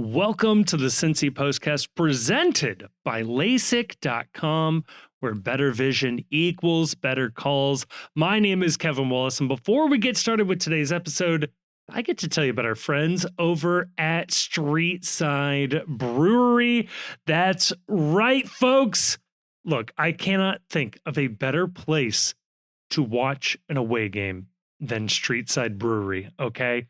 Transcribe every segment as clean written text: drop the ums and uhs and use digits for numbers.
Welcome to the Cincy Postcast presented by LASIK.com, where better vision equals better calls. My name is Kevin Wallace, and before we get started with today's episode, I get to tell you about our friends over at Streetside Brewery. That's right, folks. Look, I cannot think of a better place to watch an away game than Streetside Brewery, okay?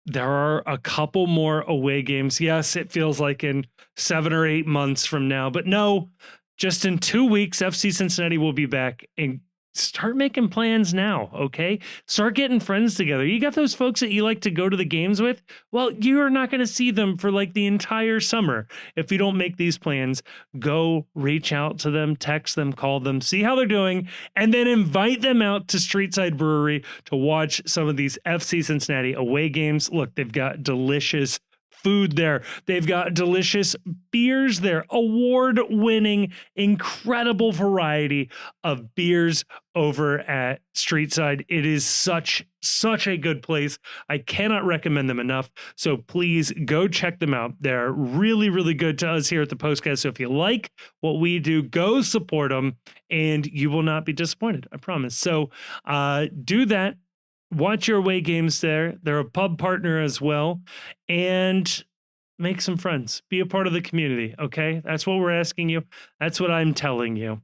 There are a couple more away games. Yes, it feels like in 7 or 8 months from now, but no, just in 2 weeks, FC Cincinnati will be back, and start making plans now, okay? Start getting friends together. You got those folks that you like to go to the games with? Well, you're not going to see them for like the entire summer if you don't make these plans. Go reach out to them, text them, call them, see how they're doing, and then invite them out to Streetside Brewery to watch some of these FC Cincinnati away games. Look, they've got delicious food there. They've got delicious beers there, award-winning, incredible variety of beers over at Streetside. It is such a good place. I cannot recommend them enough. So please go check them out. They're really, really good to us here at the Postcast. So if you like what we do, go support them and you will not be disappointed. I promise. So do that. Watch your away games there. They're a pub partner as well. And make some friends. Be a part of the community, okay? That's what we're asking you. That's what I'm telling you.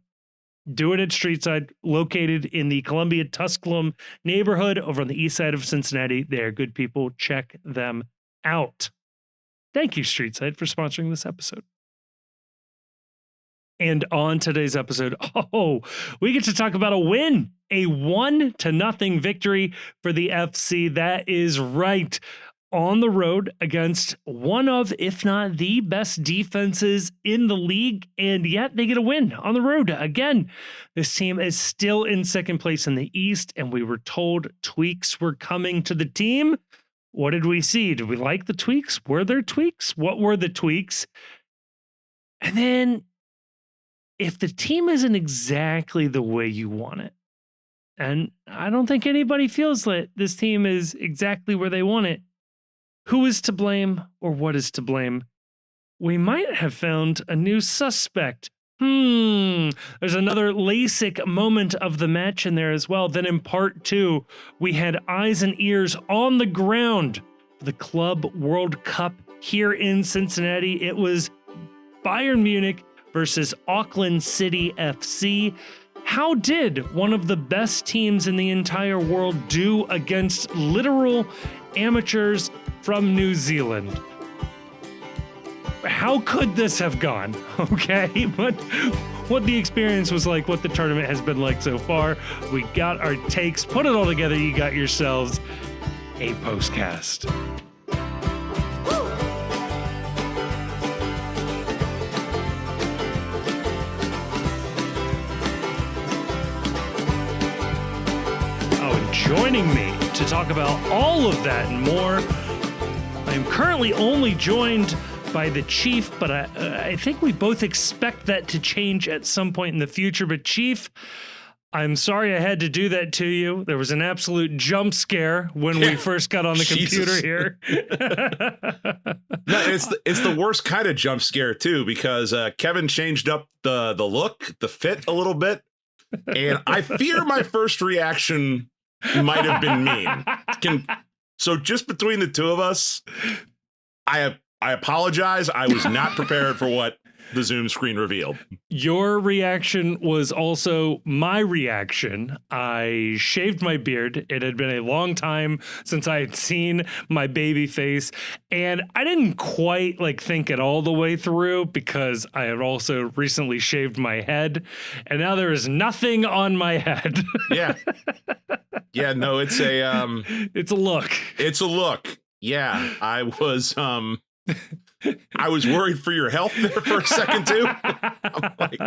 Do it at Streetside, located in the Columbia Tusculum neighborhood over on the east side of Cincinnati. They're good people. Check them out. Thank you, Streetside, for sponsoring this episode. And on today's episode, we get to talk about a win, a 1-0 victory for the FC. That is right. On the road against one of, if not the best defenses in the league, and yet they get a win on the road. Again, this team is still in second place in the East, and we were told tweaks were coming to the team. What did we see? Did we like the tweaks? Were there tweaks? What were the tweaks? And then, if the team isn't exactly the way you want it, and I don't think anybody feels that this team is exactly where they want it, who is to blame or what is to blame? We might have found a new suspect. There's another LASIK moment of the match in there as well. Then in part 2, we had eyes and ears on the ground for the Club World Cup here in Cincinnati. It was Bayern Munich versus Auckland City FC. How did one of the best teams in the entire world do against literal amateurs from New Zealand? How could this have gone? Okay, but what the experience was like, what the tournament has been like so far. We got our takes, put it all together. You got yourselves a postcast. Joining me to talk about all of that and more, I am currently only joined by the Chief, but I think we both expect that to change at some point in the future. But Chief, I'm sorry I had to do that to you. There was an absolute jump scare when we first got on the computer here. No, it's the worst kind of jump scare too, because Kevin changed up the look, the fit a little bit, and I fear my first reaction might have been mean. So just between the two of us, I apologize. I was not prepared for what the Zoom screen revealed. Your reaction was also my reaction. I shaved my beard. It had been a long time since I had seen my baby face, and I didn't quite think it all the way through because I had also recently shaved my head, and now there is nothing on my head. Yeah, no, it's a look. It's a look. Yeah, I was worried for your health there for a second too. I'm like,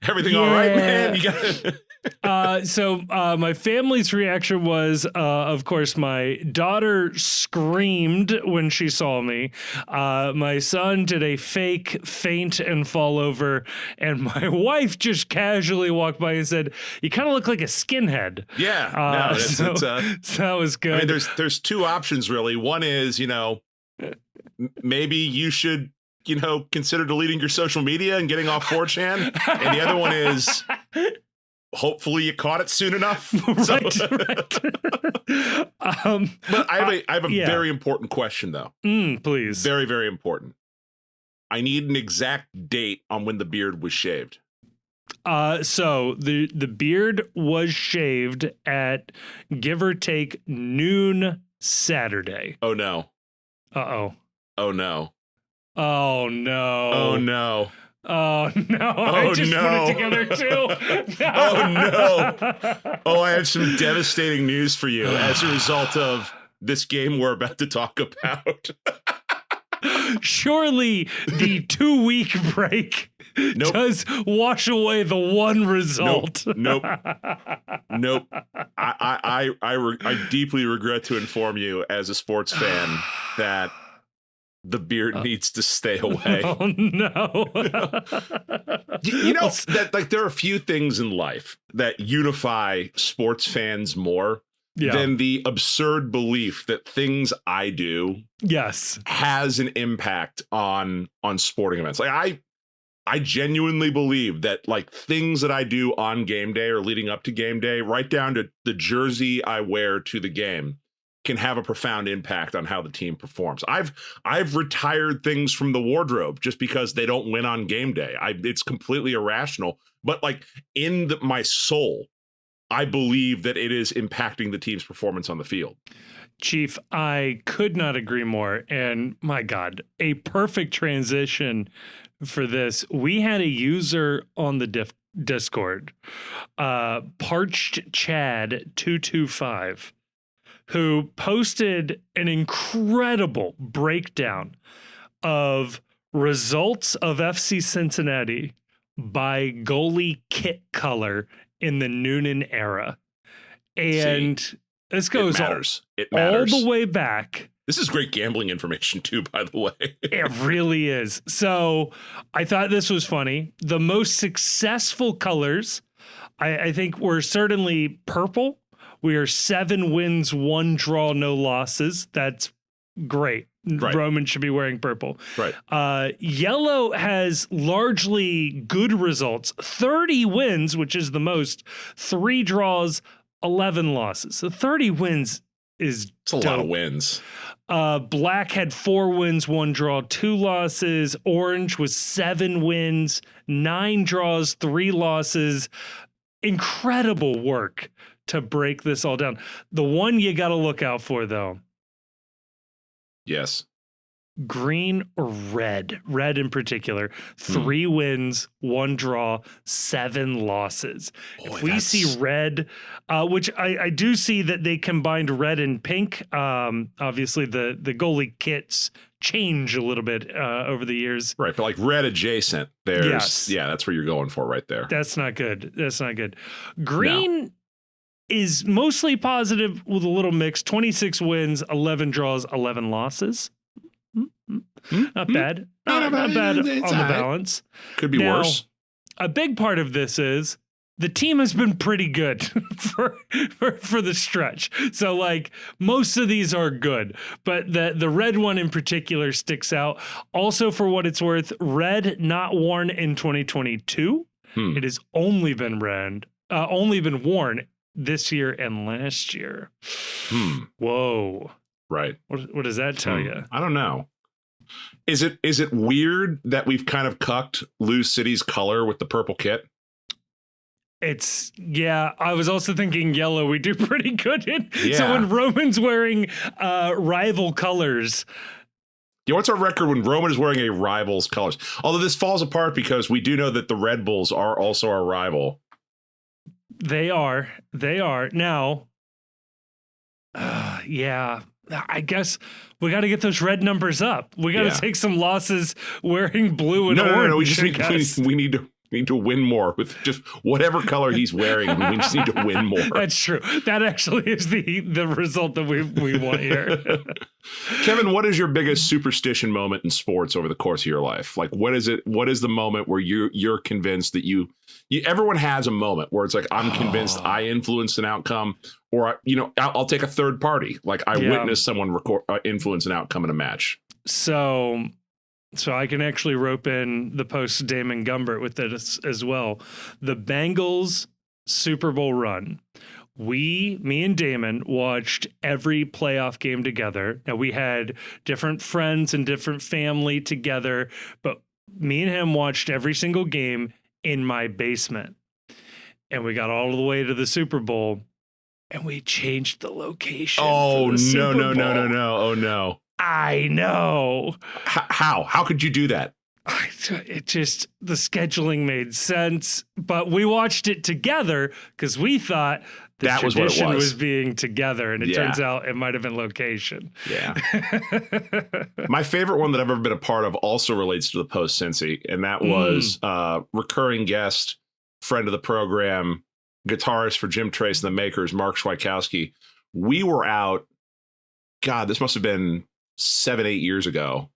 everything all right, man? You got So my family's reaction was, of course, my daughter screamed when she saw me. My son did a fake faint and fall over, and my wife just casually walked by and said, "You kind of look like a skinhead." Yeah, so that was good. I mean, there's two options really. One is, maybe you should, consider deleting your social media and getting off 4chan. And the other one is, hopefully you caught it soon enough. Right. But I have a very important question, though. Please. Very, very important. I need an exact date on when the beard was shaved. So the beard was shaved at, give or take, noon Saturday. Oh, no. Uh-oh. Oh, no. Oh, no. Oh, no. Oh, no. I just put it together, too. Oh, no. Oh, I have some devastating news for you as a result of this game we're about to talk about. Surely the 2-week break does wash away the one result. Nope. I deeply regret to inform you as a sports fan that the beard needs to stay away. Oh, no. That like there are a few things in life that unify sports fans more than the absurd belief that things I do has an impact on sporting events. Like I genuinely believe that like things that I do on game day or leading up to game day, right down to the jersey I wear to the game, can have a profound impact on how the team performs. I've retired things from the wardrobe just because they don't win on game day. It's completely irrational, but like in my soul, I believe that it is impacting the team's performance on the field. Chief, I could not agree more. And my God, a perfect transition for this. We had a user on the Discord, Parched Chad 225, who posted an incredible breakdown of results of FC Cincinnati by goalie kit color in the Noonan era. And this goes all the way back. This is great gambling information too, by the way. It really is. So I thought this was funny. The most successful colors, I think, were certainly purple. We are 7 wins, 1 draw, no losses. That's great. Right. Roman should be wearing purple. Right. Yellow has largely good results. 30 wins, which is the most. 3 draws, 11 losses. So 30 wins is a lot of wins. Black had 4 wins, 1 draw, 2 losses. Orange was 7 wins, 9 draws, 3 losses. Incredible work to break this all down. The one you got to look out for, though. Yes. Green or red? Red in particular. 3 wins, 1 draw, 7 losses. Boy, if we see red, which I do see that they combined red and pink. Obviously, the goalie kits change a little bit over the years. Right, but like red adjacent, that's where you're going for right there. That's not good. That's not good. Green is mostly positive with a little mix. 26 wins, 11 draws, 11 losses. Not bad. Not bad on the balance. Could be worse. A big part of this is the team has been pretty good for the stretch. So like most of these are good, but the red one in particular sticks out. Also, for what it's worth, red not worn in 2022. It has only been worn this year and last year. Whoa. Right. What does that tell you? I don't know. Is it weird that we've kind of cucked Lou City's color with the purple kit? I was also thinking yellow we do pretty good in. Yeah. So when Roman's wearing rival colors. Yeah, what's our record when Roman is wearing a rival's colors? Although this falls apart because we do know that the Red Bulls are also our rival. They are. Now, I guess we got to get those red numbers up. We got to take some losses wearing blue and orange. No. We just need to win more with just whatever color he's wearing. We just need to win more. That's true. That actually is the result that we want here. Kevin, what is your biggest superstition moment in sports over the course of your life? Like, what is it? What is the moment where you're convinced that everyone has a moment where it's like, I'm convinced I influenced an outcome, or I'll take a third party. Like I witnessed someone influence an outcome in a match. So I can actually rope in the post Damon Gumbert with this as well. The Bengals Super Bowl run. Me and Damon watched every playoff game together. Now we had different friends and different family together, but me and him watched every single game in my basement. And we got all the way to the Super Bowl and we changed the location. Oh, for the no. Super Oh, no. I know. How could you do that? It just, the scheduling made sense, but we watched it together because we thought the That was what it tradition was. was being together, and it turns out it might have been location. Yeah. My favorite one that I've ever been a part of also relates to the post Cincy, and that was recurring guest, friend of the program, guitarist for Jim Trace and the Makers, Mark Schweikowski. We were out, God, this must have been 7-8 years ago,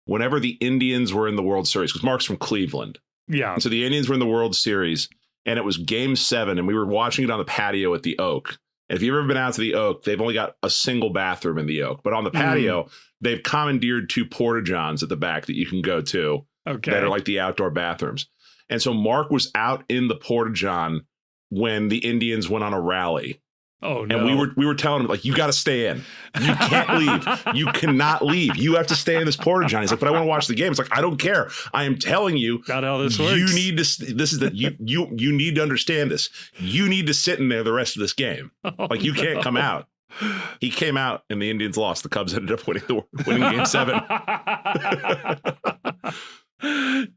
whenever the Indians were in the World Series, because Mark's from Cleveland. Yeah. And so the Indians were in the World Series, and it was Game 7, and we were watching it on the patio at the Oak. And if you've ever been out to the Oak, they've only got a single bathroom in the Oak. But on the patio, they've commandeered 2 porta-johns at the back that you can go to that are like the outdoor bathrooms. And so Mark was out in the porta-john when the Indians went on a rally. Oh, no. And we were telling him, like, you got to stay in. You can't leave. You cannot leave. You have to stay in this porta-john. He's like, but I want to watch the game. It's like, I don't care. I am telling you. Not how this works. You need to. This is that you need to understand this. You need to sit in there the rest of this game. Like, you can't come out. He came out, and the Indians lost. The Cubs ended up winning Game 7.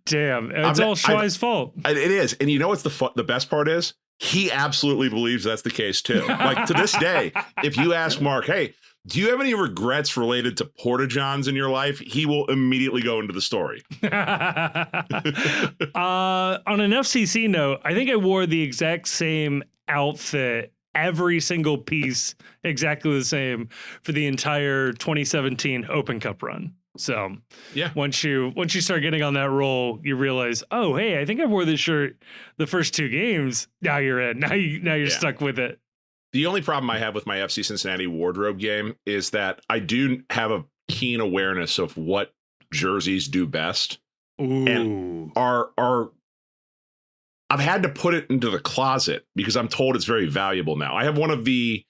Damn, it's all Schwei's fault. It is, and you know what's the best part is? He absolutely believes that's the case too. Like, to this day, if you ask Mark, hey, do you have any regrets related to porta-johns in your life? He will immediately go into the story. On an FCC note, I think I wore the exact same outfit, every single piece exactly the same for the entire 2017 Open Cup run. So yeah, once you start getting on that roll, you realize, oh, hey, I think I wore this shirt the first 2 games. Now you're in. Now you're stuck with it. The only problem I have with my FC Cincinnati wardrobe game is that I do have a keen awareness of what jerseys do best. Ooh. And I've had to put it into the closet because I'm told it's very valuable now. I have one of the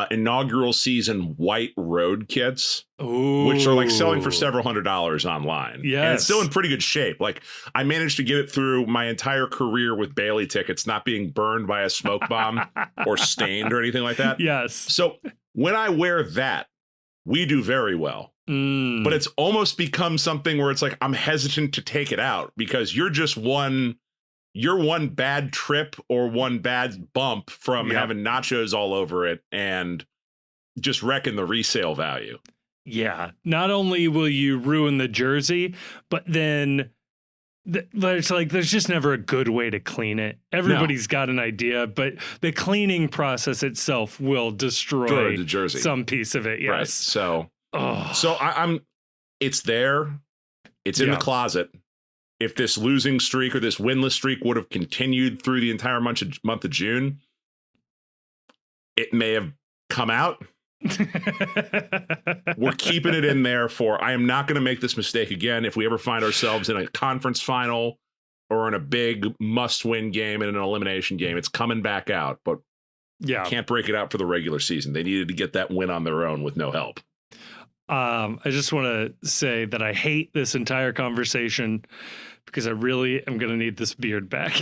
inaugural season white road kits, which are like selling for several $100s online. Yes. And it's still in pretty good shape. Like, I managed to get it through my entire career with Bailey tickets, not being burned by a smoke bomb or stained or anything like that. Yes. So when I wear that, we do very well. But it's almost become something where it's like, I'm hesitant to take it out because you're one bad trip or one bad bump from having nachos all over it and just wrecking the resale value. Yeah. Not only will you ruin the jersey, but then it's like there's just never a good way to clean it. Everybody's got an idea, but the cleaning process itself will destroy the jersey, some piece of it. Yes. Right. So I'm it's there. It's in the closet. If this losing streak or this winless streak would have continued through the entire month of June, it may have come out. We're keeping it in there I am not going to make this mistake again. If we ever find ourselves in a conference final or in a big must-win game and an elimination game, it's coming back out. But can't break it out for the regular season. They needed to get that win on their own with no help. I just want to say that I hate this entire conversation because I really am going to need this beard back.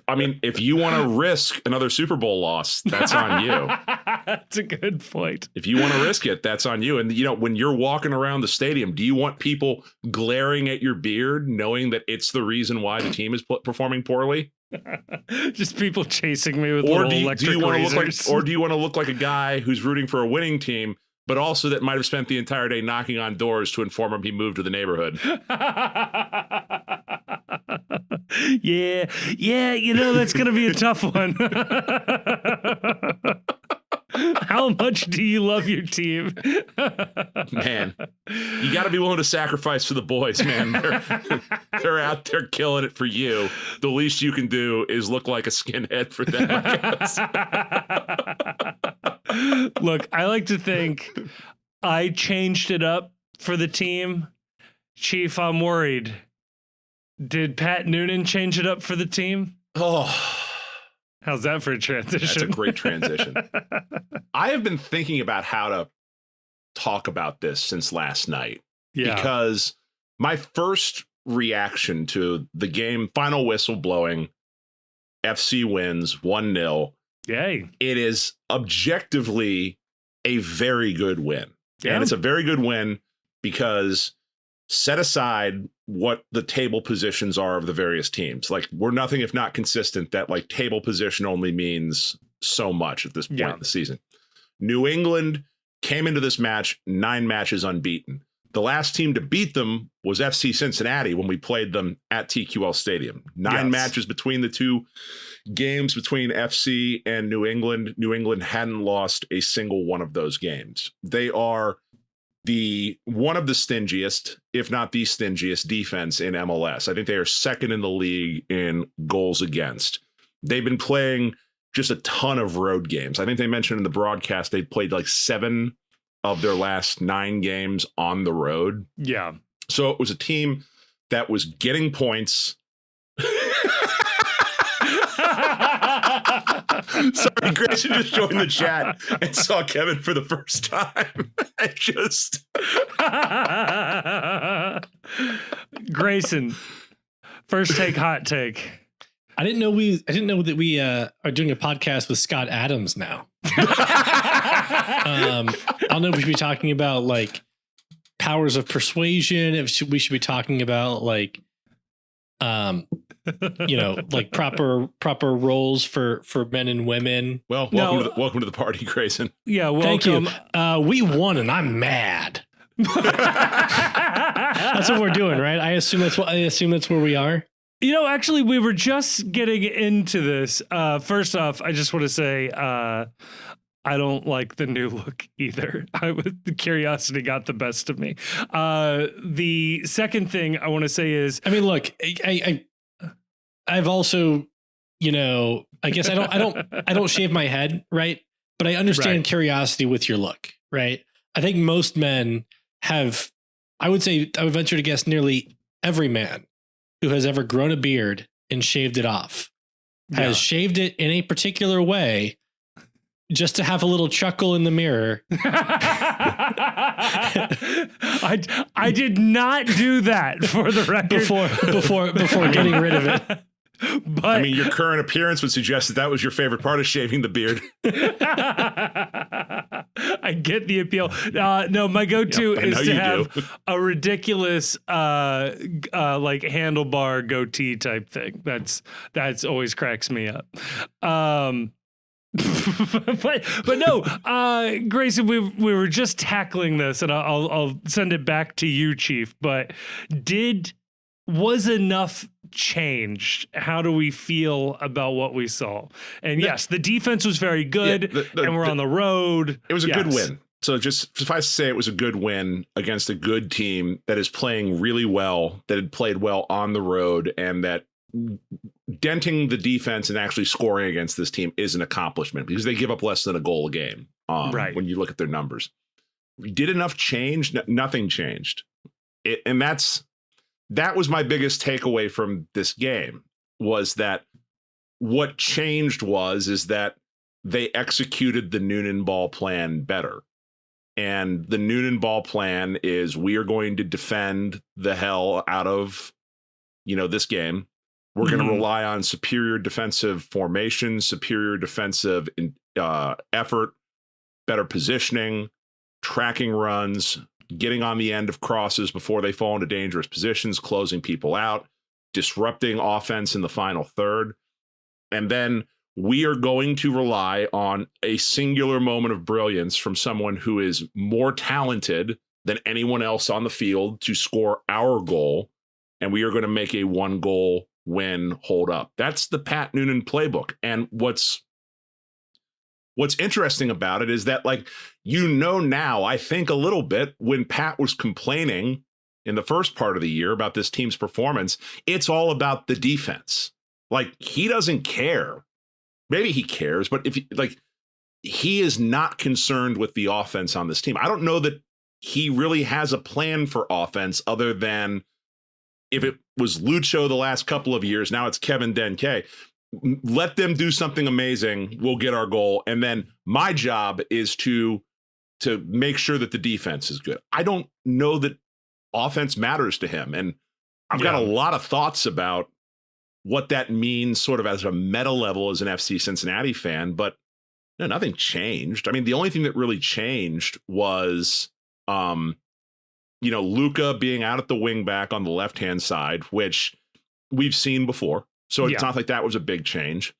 I mean, if you want to risk another Super Bowl loss, that's on you. That's a good point. If you want to risk it, that's on you. And, when you're walking around the stadium, do you want people glaring at your beard, knowing that it's the reason why the team is performing poorly? Just people chasing me with little electric razors. Or do you want to look like a guy who's rooting for a winning team, but also that might have spent the entire day knocking on doors to inform him he moved to the neighborhood? Yeah, that's going to be a tough one. How much do you love your team? Man, you got to be willing to sacrifice for the boys, man. They're out there killing it for you. The least you can do is look like a skinhead for them, I guess. Look, I like to think I changed it up for the team. Chief, I'm worried. Did Pat Noonan change it up for the team? Oh, how's that for a transition? That's a great transition. I have been thinking about how to talk about this since last night. Yeah. Because my first reaction to the game, final whistle blowing, FC wins 1-0. Yay. It is objectively a very good win. Yeah. And it's a very good win because set aside what the table positions are of the various teams. Like, we're nothing if not consistent that like table position only means so much at this point in the season. New England came into this match 9 matches unbeaten. The last team to beat them was FC Cincinnati when we played them at TQL Stadium. 9 matches between the two games between FC and New England. New England hadn't lost a single one of those games. They are one of the stingiest, if not the stingiest defense in MLS. I think they are second in the league in goals against. They've been playing just a ton of road games. I think they mentioned in the broadcast they played like 7 of their last 9 games on the road. Yeah. So it was a team that was getting points. Sorry, Grayson just joined the chat and saw Kevin for the first time. I just Grayson, first take, hot take. I didn't know that we are doing a podcast with Scott Adams now. I don't know if we should be talking about like powers of persuasion. If we should be talking about like, like proper roles for men and women. Well, welcome to the party, Grayson. Yeah, welcome. Thank you. We won, and I'm mad. That's what we're doing, right? I assume that's where we are. Actually, we were just getting into this. First off, I just want to say I don't like the new look either. The curiosity got the best of me. The second thing I want to say is, I mean, look, I've also, I guess I don't shave my head, right? But I understand curiosity with your look, right? I think most men have, I would venture to guess nearly every man who has ever grown a beard and shaved it off has shaved it in a particular way just to have a little chuckle in the mirror. I did not do that, for the record, before getting rid of it. But I mean, your current appearance would suggest that was your favorite part of shaving the beard. I get the appeal. No, my go-to is to have a ridiculous like handlebar goatee type thing. That's always cracks me up. But no, Grayson, we were just tackling this, and I'll send it back to you, Chief. But was enough changed? How do we feel about what we saw? And yes, the defense was very good, and we're on the road. It was a good win. So just suffice to say, it was a good win against a good team that is playing really well, that had played well on the road, and that denting the defense and actually scoring against this team is an accomplishment because they give up less than a goal a game. When you look at their numbers, did enough change? Nothing changed. And that was my biggest takeaway from this game, was that what changed is that they executed the Noonan ball plan better. And the Noonan ball plan is, we are going to defend the hell out of, this game. We're going to rely on superior defensive formation, superior defensive effort, better positioning, tracking runs, getting on the end of crosses before they fall into dangerous positions, closing people out, disrupting offense in the final third. And then we are going to rely on a singular moment of brilliance from someone who is more talented than anyone else on the field to score our goal. And we are going to make a 1-goal win hold up. That's the Pat Noonan playbook. And what's interesting about it is that, now, I think a little bit, when Pat was complaining in the first part of the year about this team's performance, it's all about the defense. He doesn't care. Maybe he cares, but he is not concerned with the offense on this team. I don't know that he really has a plan for offense other than if it was Lucho the last couple of years, now it's Kevin Denke. Let them do something amazing. We'll get our goal. And then my job is to make sure that the defense is good. I don't know that offense matters to him. And I've got a lot of thoughts about what that means sort of as a meta level as an FC Cincinnati fan, but no, nothing changed. I mean, the only thing that really changed was, Luka being out at the wing back on the left-hand side, which we've seen before. So it's not like that was a big change.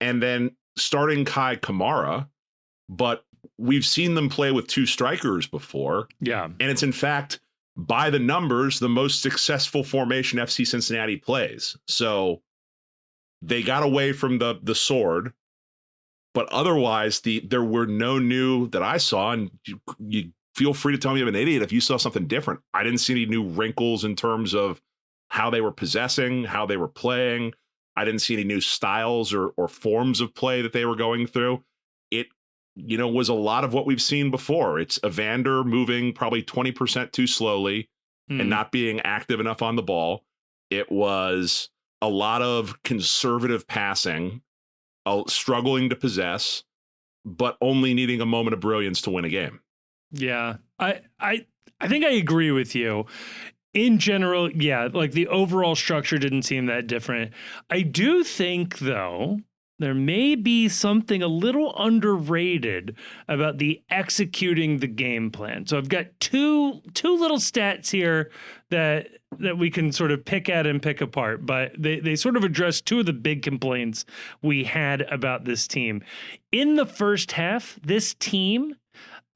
And then starting Kai Kamara, but we've seen them play with two strikers before. Yeah. And it's in fact, by the numbers, the most successful formation FC Cincinnati plays. So they got away from the sword, but otherwise there were no new that I saw. And you feel free to tell me I'm an idiot if you saw something different. I didn't see any new wrinkles in terms of how they were possessing, how they were playing. I didn't see any new styles or forms of play that they were going through. It, was a lot of what we've seen before. It's Evander moving probably 20% too slowly and not being active enough on the ball. It was a lot of conservative passing, struggling to possess, but only needing a moment of brilliance to win a game. Yeah, I think I agree with you. In general, like the overall structure didn't seem that different. I do think, though, there may be something a little underrated about the executing the game plan. So I've got two little stats here that we can sort of pick at and pick apart, but they sort of address two of the big complaints we had about this team. In the first half, this team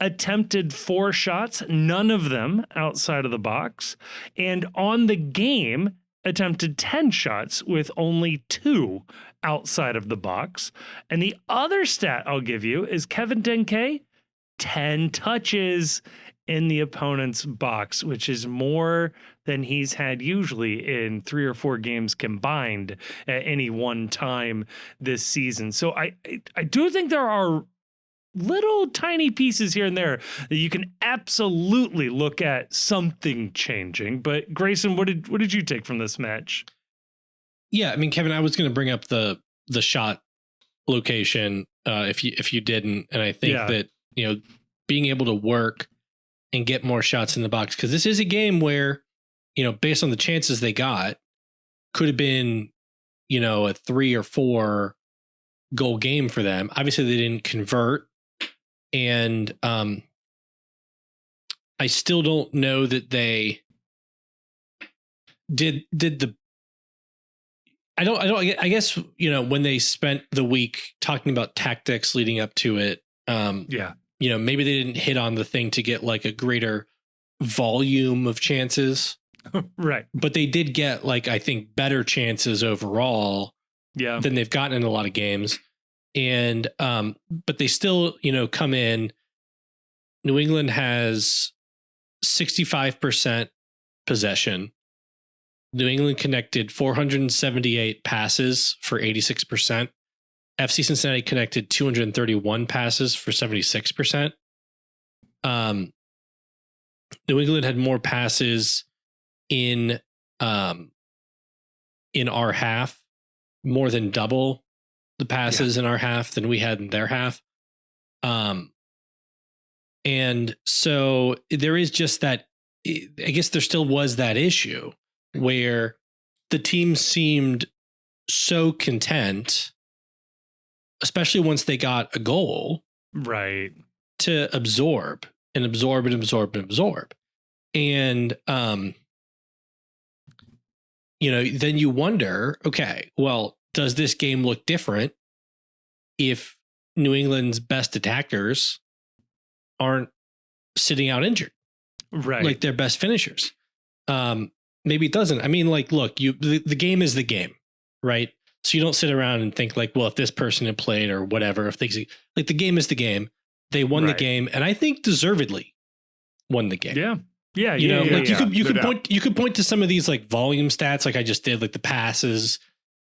attempted 4 shots, none of them outside of the box, and on the game attempted 10 shots with only 2 outside of the box. And the other stat I'll give you is Kevin Denke, 10 touches in the opponent's box, which is more than he's had usually in 3 or 4 games combined at any one time this season. So I do think there are little tiny pieces here and there that you can absolutely look at something changing. But Grayson, what did you take from this match? Yeah, I mean, Kevin, I was going to bring up the shot location if you didn't, and I think that being able to work and get more shots in the box, because this is a game where based on the chances they got, could have been a 3 or 4 goal game for them. Obviously, they didn't convert. And I still don't know that they did the. I guess when they spent the week talking about tactics leading up to it. Maybe they didn't hit on the thing to get like a greater volume of chances, right? But they did get I think better chances overall. Than they've gotten in a lot of games. And, but they still, come in. New England has 65% possession. New England connected 478 passes for 86%. FC Cincinnati connected 231 passes for 76%. New England had more passes in our half, more than double the passes in our half than we had in their half. And so there is just that, I guess there still was that issue where the team seemed so content, especially once they got a goal, right, to absorb and absorb and absorb and absorb. And, then you wonder, okay, well, does this game look different if New England's best attackers aren't sitting out injured? Right. Like their best finishers. Maybe it doesn't. I mean, look, the game is the game, right? So you don't sit around and think well, if this person had played or whatever, if things the game is the game. They won the game, and I think deservedly won the game. Yeah. Yeah, you could point to some of these volume stats like I just did, the passes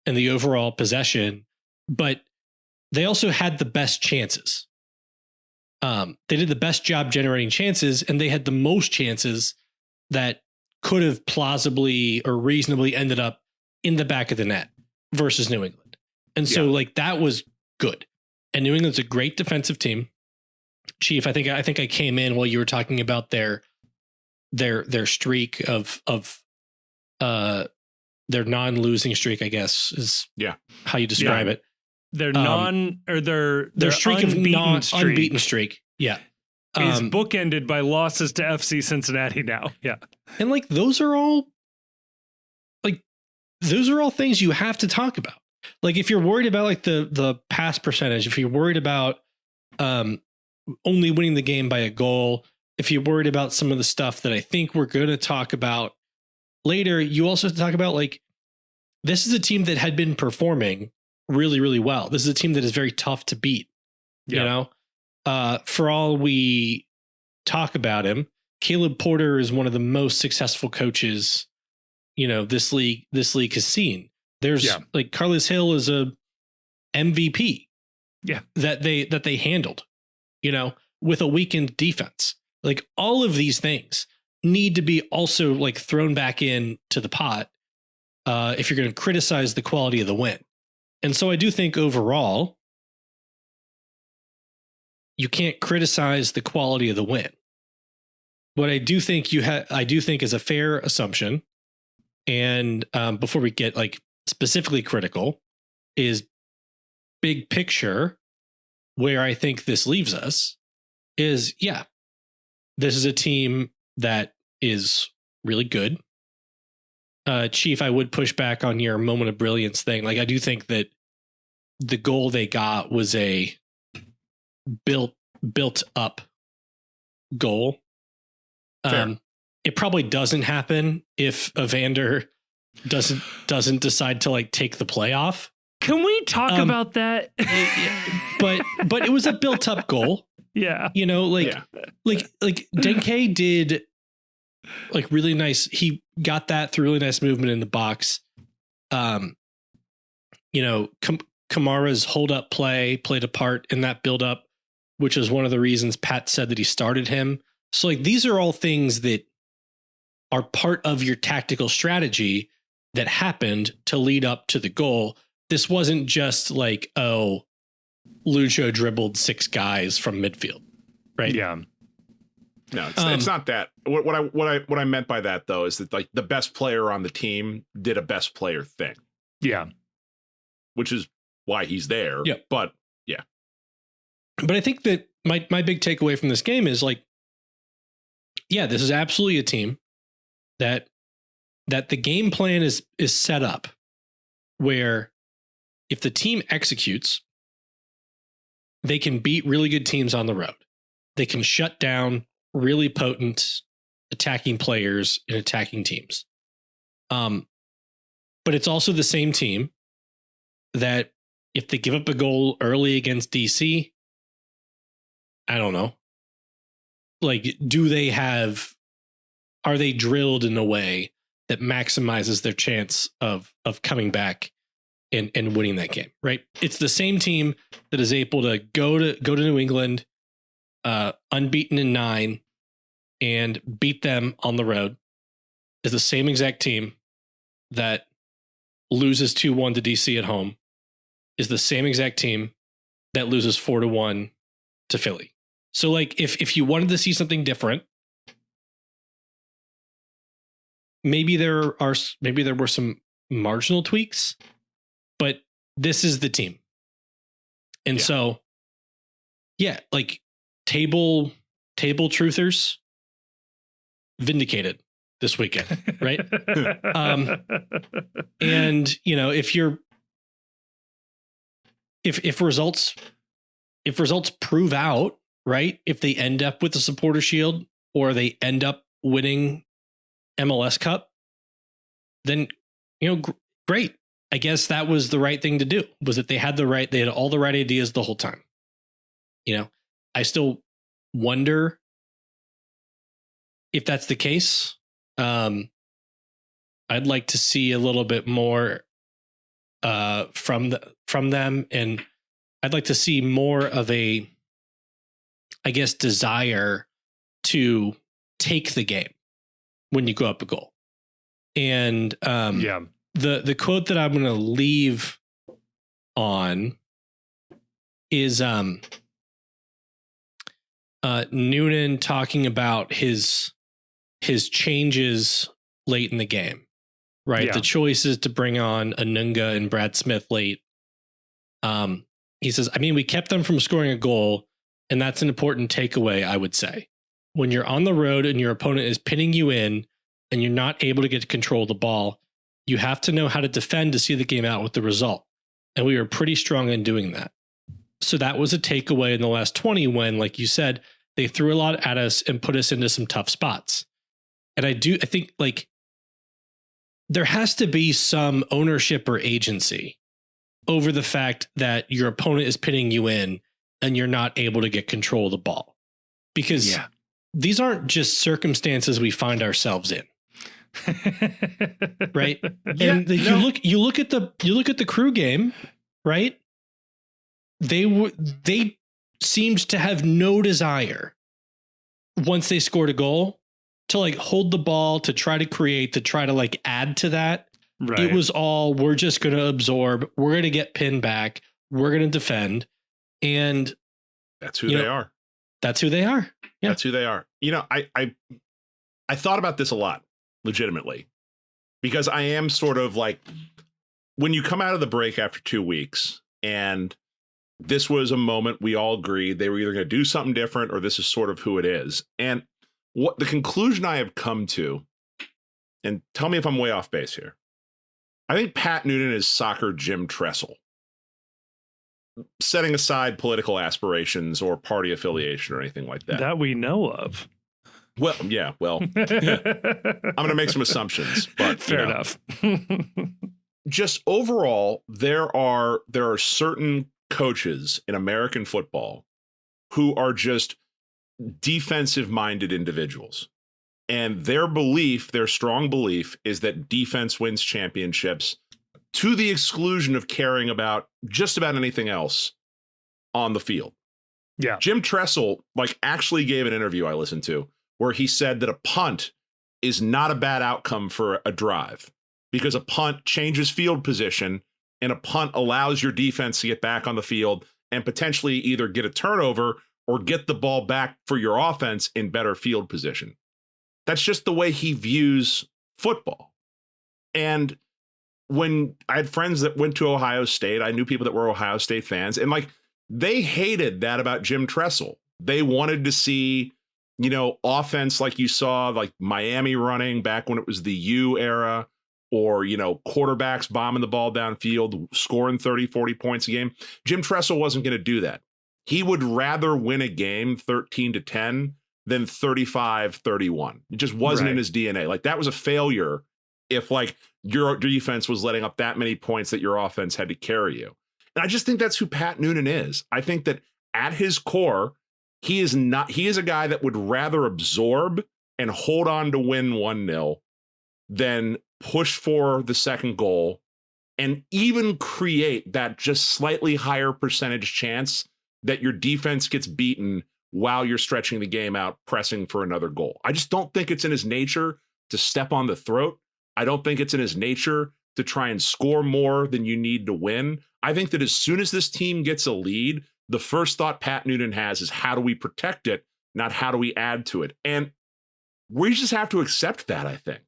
and the overall possession, but they also had the best chances. They did the best job generating chances, and they had the most chances that could have plausibly or reasonably ended up in the back of the net versus New England. And so like that was good. And New England's a great defensive team. Chief, I think I came in while you were talking about their streak of their non-losing streak, I guess is how you describe it. Their their streak of unbeaten streak. Yeah. Is bookended by losses to FC Cincinnati now. Yeah. And like those are all things you have to talk about. Like if you're worried about like the pass percentage, if you're worried about only winning the game by a goal, if you're worried about some of the stuff that I think we're going to talk about later, you also have to talk about like this is a team that had been performing really, really well. This is a team that is very tough to beat. You know, for all we talk about him, Caleb Porter is one of the most successful coaches, you know, this league has seen. There's like Carlos Hill is a MVP. Yeah. That they handled, you know, with a weakened defense. Like all of these things need to be also like thrown back in to the pot if you're going to criticize the quality of the win. And so I do think overall, you can't criticize the quality of the win. What I do think is a fair assumption. And before we get like specifically critical, is big picture where I think this leaves us is, this is a team that is really good. Chief, I would push back on your moment of brilliance thing. Like, I do think that the goal they got was a built up goal. It probably doesn't happen if Evander doesn't decide to like take the playoff. Can we talk about that? but it was a built up goal. Yeah. You know, like Denke did like really nice. He got that through really nice movement in the box. You know, Kamara's hold up play played a part in that build up, which is one of the reasons Pat said that he started him. So like, these are all things that are part of your tactical strategy that happened to lead up to the goal. This wasn't just like, oh, Lucho dribbled 6 guys from midfield, right? Yeah. No, it's not that. What I meant by that though is that like the best player on the team did a best player thing. Yeah. Which is why he's there. Yeah. But I think that my big takeaway from this game is like, this is absolutely a team that the game plan is set up where if the team executes, they can beat really good teams on the road. They can shut down really potent attacking players and attacking teams. But it's also the same team that if they give up a goal early against DC, I don't know. Like, are they drilled in a way that maximizes their chance of coming back and winning that game, right? It's the same team that is able to go to New England, unbeaten in 9, and beat them on the road. Is the same exact team that loses 2-1 to DC at home. Is the same exact team that loses 4-1 to Philly. So like, if you wanted to see something different, maybe there were some marginal tweaks, but this is the team. And so, like table truthers vindicated this weekend, right? And you know, if results prove out, right? If they end up with the supporter shield or they end up winning MLS Cup, then, you know, great. I guess that was the right thing to do, was that they had all the right ideas the whole time. You know, I still wonder if that's the case. I'd like to see a little bit more from them, and I'd like to see more of a I guess, desire to take the game when you go up a goal. And the quote that I'm going to leave on is Noonan talking about his changes late in the game, right? Yeah. The choices to bring on Anunga and Brad Smith late. He says, I mean, we kept them from scoring a goal, and that's an important takeaway, I would say. When you're on the road and your opponent is pinning you in and you're not able to get to control the ball, you have to know how to defend to see the game out with the result. And we were pretty strong in doing that. So that was a takeaway in the last 20 when, like you said, they threw a lot at us and put us into some tough spots. And I think like there has to be some ownership or agency over the fact that your opponent is pinning you in and you're not able to get control of the ball. Because these aren't just circumstances we find ourselves in. Right? And you look at the Crew game, right? They seemed to have no desire once they scored a goal to like hold the ball, to try to create, to try to like add to that. Right. It was all, we're just going to absorb. We're going to get pinned back. We're going to defend. And that's who they are. That's who they are. Yeah. That's who they are. You know, I thought about this a lot, legitimately, because I am sort of like, when you come out of the break after 2 weeks, and this was a moment we all agreed they were either going to do something different or this is sort of who it is. And what the conclusion I have come to, and tell me if I'm way off base here, I think Pat Noonan is soccer Jim Tressel, setting aside political aspirations or party affiliation or anything like that. That we know of. Well, yeah, I'm going to make some assumptions, but fair enough. Just overall, there are certain coaches in American football who are just defensive-minded individuals. And their strong belief is that defense wins championships to the exclusion of caring about just about anything else on the field. Yeah. Jim Tressel actually gave an interview I listened to where he said that a punt is not a bad outcome for a drive because a punt changes field position and a punt allows your defense to get back on the field and potentially either get a turnover or get the ball back for your offense in better field position. That's just the way he views football. And when I had friends that went to Ohio State, I knew people that were Ohio State fans, and they hated that about Jim Tressel. They wanted to see, offense like you saw, like Miami running back when it was the U era, or, quarterbacks bombing the ball downfield, scoring 30, 40 points a game. Jim Tressel wasn't going to do that. He would rather win a game 13-10 than 35-31. It just wasn't in his DNA. That was a failure if your defense was letting up that many points that your offense had to carry you. And I just think that's who Pat Noonan is. I think that at his core, he is a guy that would rather absorb and hold on to win 1-0 than push for the second goal and even create that just slightly higher percentage chance that your defense gets beaten while you're stretching the game out, pressing for another goal. I just don't think it's in his nature to step on the throat. I don't think it's in his nature to try and score more than you need to win. I think that as soon as this team gets a lead, the first thought Pat Noonan has is how do we protect it, not how do we add to it. And we just have to accept that, I think.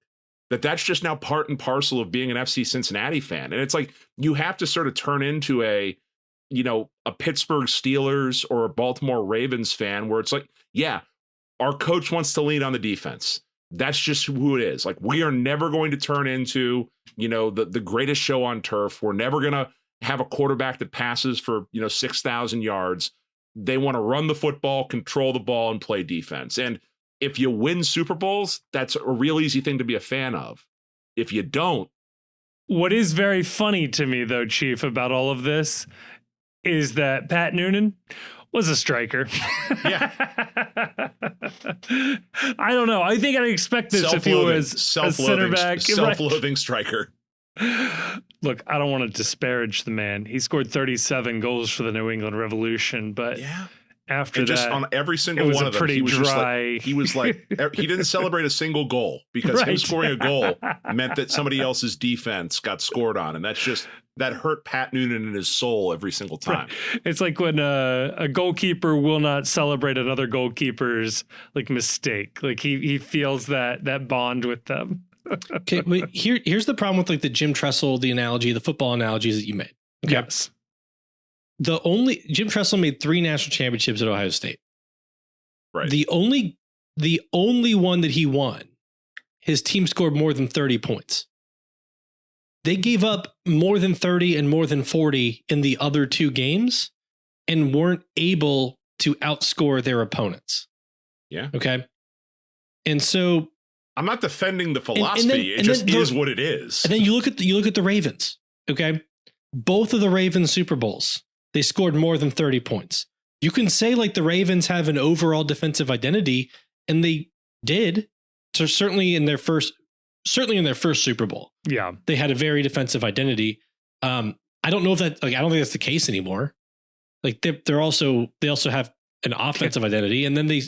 That's just now part and parcel of being an FC Cincinnati fan. And it's you have to sort of turn into a Pittsburgh Steelers or a Baltimore Ravens fan where it's our coach wants to lean on the defense. That's just who it is. We are never going to turn into, the greatest show on turf. We're never going to have a quarterback that passes for, 6,000 yards. They want to run the football, control the ball, and play defense. And if you win Super Bowls, that's a real easy thing to be a fan of. If you don't. What is very funny to me, though, Chief, about all of this is that Pat Noonan was a striker. Yeah. I don't know. I think I'd expect this if he was a center back. Self-loathing striker. Look, I don't want to disparage the man. He scored 37 goals for the New England Revolution, but after and just that, on every it single was one a of them, pretty he was dry. he didn't celebrate a single goal because him Right. scoring a goal meant that somebody else's defense got scored on, and that hurt Pat Noonan in his soul every single time. Right. It's like when a goalkeeper will not celebrate another goalkeeper's like mistake. Like he feels that bond with them. Okay, but here's the problem with like the Jim Tressel, the analogy, the football analogies that you made. Okay? Yes. Jim Tressel made 3 national championships at Ohio State. Right. The only one that he won, his team scored more than 30 points. They gave up more than 30 and more than 40 in the other 2 games and weren't able to outscore their opponents. Yeah. Okay. And so I'm not defending the philosophy. It just is what it is. And then you look at the Ravens. Okay. Both of the Ravens Super Bowls, they scored more than 30 points. You can say like the Ravens have an overall defensive identity, and they did. So certainly in their first Super Bowl, Yeah. they had a very defensive identity. I don't know if that, like, I don't think that's the case anymore. Like they also have an offensive identity, and then they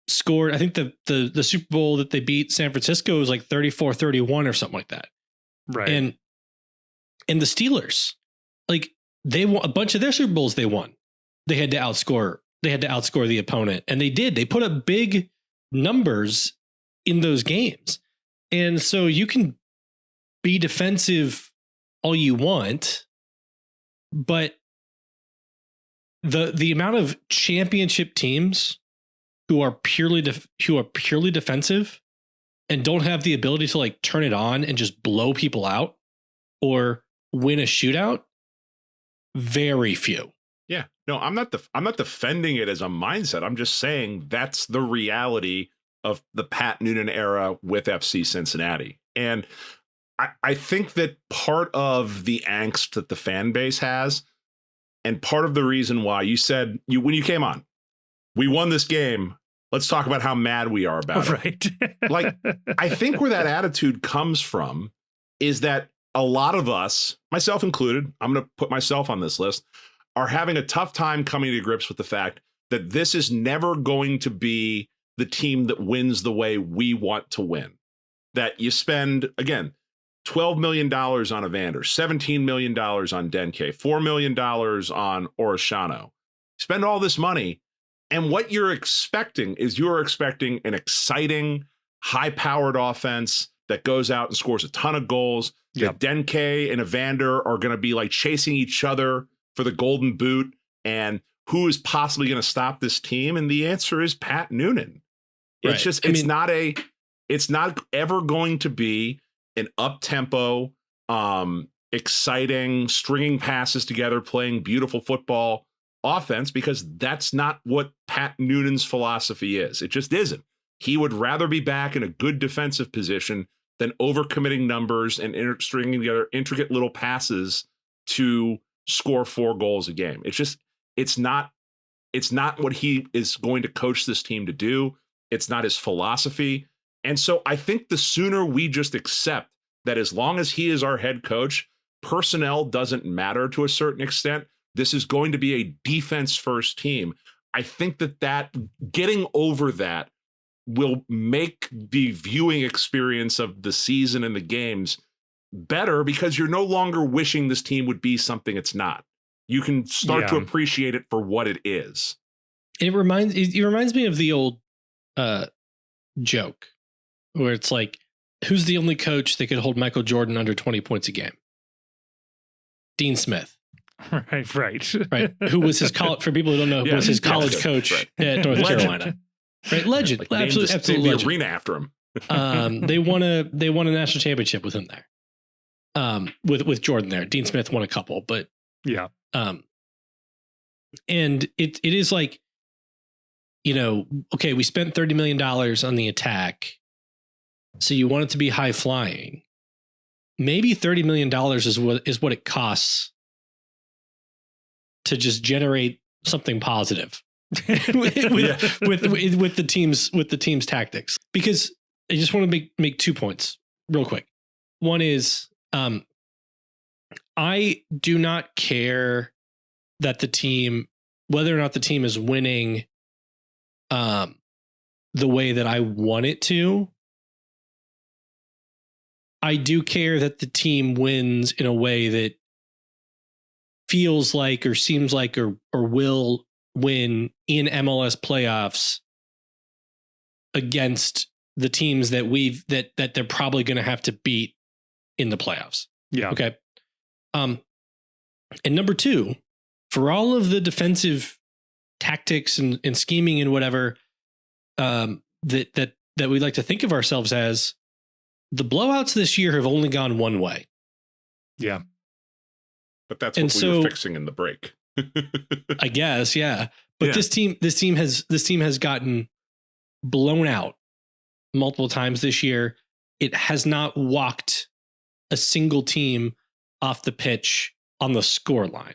scored. I think the Super Bowl that they beat San Francisco was like 34-31 or something like that. Right. And the Steelers, like they won a bunch of their Super Bowls. They won. They had to outscore the opponent, and they did. They put up big numbers in those games, and so you can be defensive all you want, but the amount of championship teams who are purely defensive and don't have the ability to like turn it on and just blow people out or win a shootout, very few. Yeah. No, I'm not defending it as a mindset. I'm just saying that's the reality of the Pat Noonan era with FC Cincinnati. And I think that part of the angst that the fan base has, and part of the reason why you said when you came on, we won this game. Let's talk about how mad we are about it. Right. Like, I think where that attitude comes from is that a lot of us, myself included, I'm going to put myself on this list, are having a tough time coming to grips with the fact that this is never going to be the team that wins the way we want to win. That you spend, again, $12 million on Evander, $17 million on Denke, $4 million on Orishano. Spend all this money, and what you're expecting is an exciting, high-powered offense that goes out and scores a ton of goals. Yep. That Denke and Evander are going to be like chasing each other for the golden boot, and who is possibly going to stop this team? And the answer is Pat Noonan. It's Right. just, it's not ever going to be an up-tempo, exciting, stringing passes together, playing beautiful football offense, because that's not what Pat Noonan's philosophy is. It just isn't. He would rather be back in a good defensive position than overcommitting numbers and stringing together intricate little passes to score 4 goals a game. It's not what he is going to coach this team to do. It's not his philosophy. And so I think the sooner we just accept that as long as he is our head coach, personnel doesn't matter to a certain extent. This is going to be a defense first team. I think that getting over that will make the viewing experience of the season and the games better, because you're no longer wishing this team would be something it's not. You can start to appreciate it for what it is. It reminds me of the old joke where it's like, who's the only coach that could hold Michael Jordan under 20 points a game? Dean Smith. Right. Who was his college, for people who don't know, who was his college coach at North Carolina. Right. Legend. Like absolutely the legend. arena after him. They won a national championship with him there. With Jordan there. Dean Smith won a couple, but yeah. And it is like, okay, we spent $30 million on the attack, so you want it to be high flying. Maybe $30 million is what it costs to just generate something positive with the team's tactics. Because I just want to make 2 points real quick. One is, I do not care that the team whether or not the team is winning the way that I want it to. I do care that the team wins in a way that feels like or seems like or will win in MLS playoffs against the teams that that they're probably going to have to beat in the playoffs. Yeah. Okay. And number two, for all of the defensive tactics and scheming and whatever that we like to think of ourselves as, the blowouts this year have only gone one way. Yeah. But that's what we were fixing in the break. I guess, yeah. But this team has gotten blown out multiple times this year. It has not walked a single team off the pitch on the score line.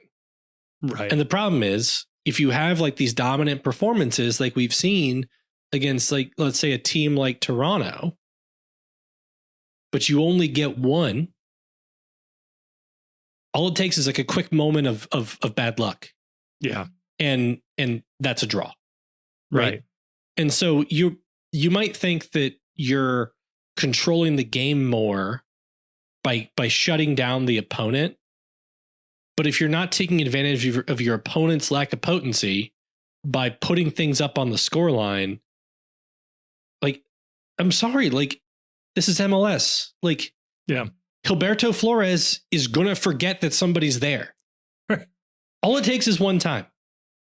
Right. And the problem is, if you have like these dominant performances like we've seen against, like, let's say a team like Toronto, but you only get one, all it takes is like a quick moment of bad luck. Yeah. And that's a draw. Right. And so you might think that you're controlling the game more by shutting down the opponent. But if you're not taking advantage of your opponent's lack of potency by putting things up on the scoreline, like, I'm sorry, like, this is MLS. Like, yeah, Gilberto Flores is going to forget that somebody's there. All it takes is one time.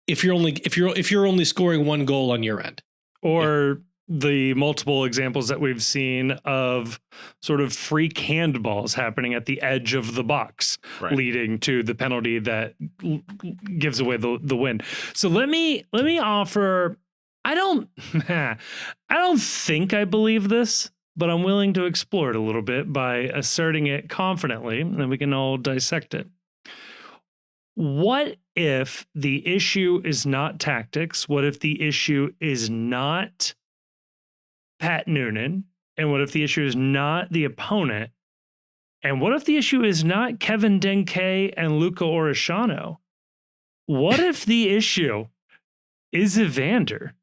If you're only scoring one goal on your end, or the multiple examples that we've seen of sort of freak handballs happening at the edge of the box, leading to the penalty that gives away the win. So let me offer. I don't think I believe this, but I'm willing to explore it a little bit by asserting it confidently, and then we can all dissect it. What if the issue is not tactics? What if the issue is not Pat Noonan? And what if the issue is not the opponent? And what if the issue is not Kevin Denke and Luca Orishano? What if the issue is Evander?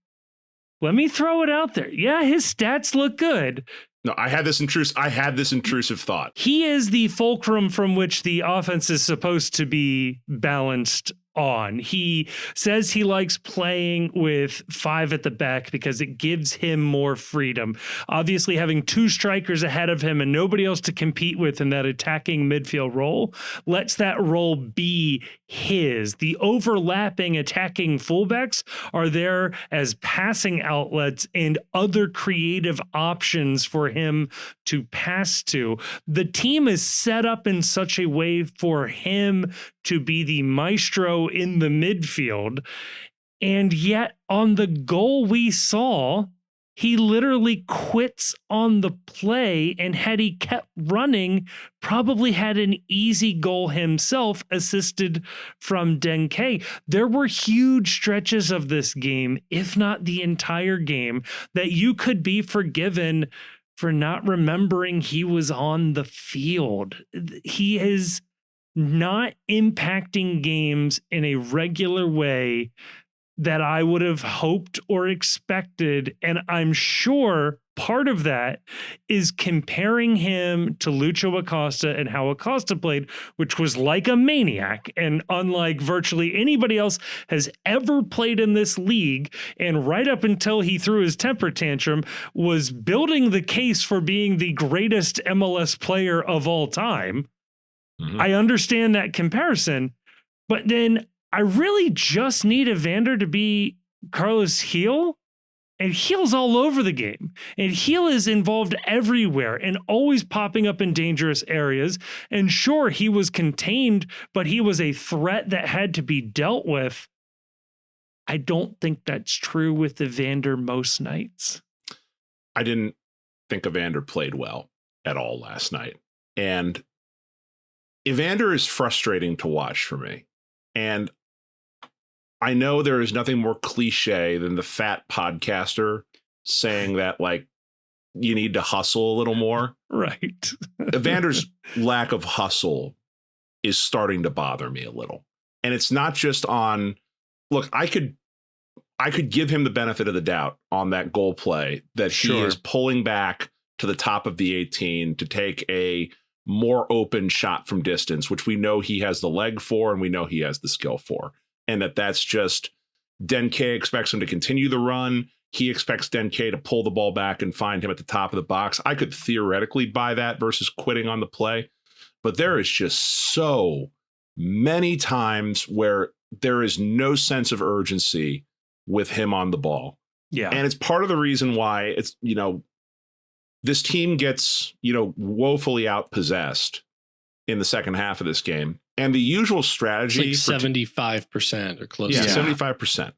Let me throw it out there. Yeah, his stats look good. No, I had this intrusive thought. He is the fulcrum from which the offense is supposed to be balanced on. He says he likes playing with 5 at the back because it gives him more freedom. Obviously, having 2 strikers ahead of him and nobody else to compete with in that attacking midfield role lets that role be his. The overlapping attacking fullbacks are there as passing outlets and other creative options for him to pass to. The team is set up in such a way for him to be the maestro in the midfield. And yet on the goal we saw, he literally quits on the play, and had he kept running, probably had an easy goal himself, assisted from Denke. There were huge stretches of this game, if not the entire game, that you could be forgiven for not remembering he was on the field. He is not impacting games in a regular way that I would have hoped or expected. And I'm sure part of that is comparing him to Lucho Acosta and how Acosta played, which was like a maniac and unlike virtually anybody else has ever played in this league. And right up until he threw his temper tantrum, was building the case for being the greatest MLS player of all time. Mm-hmm. I understand that comparison, but then I really just need Evander to be Carlos Gil, and Gil's all over the game, and Gil is involved everywhere and always popping up in dangerous areas. And sure, he was contained, but he was a threat that had to be dealt with. I don't think that's true with Evander most nights. I didn't think Evander played well at all last night. And Evander is frustrating to watch for me. And I know there is nothing more cliche than the fat podcaster saying that, like, you need to hustle a little more. Right. Evander's lack of hustle is starting to bother me a little. And it's not just on look, I could give him the benefit of the doubt on that goal play that he is pulling back to the top of the 18 to take a more open shot from distance, which we know he has the leg for and we know he has the skill for. And that's just Denke expects him to continue the run. He expects Denke to pull the ball back and find him at the top of the box. I could theoretically buy that versus quitting on the play, but there is just so many times where there is no sense of urgency with him on the ball. Yeah. And it's part of the reason why it's, this team gets, woefully outpossessed in the second half of this game. And the usual strategy, it's like 75% or close to 75%.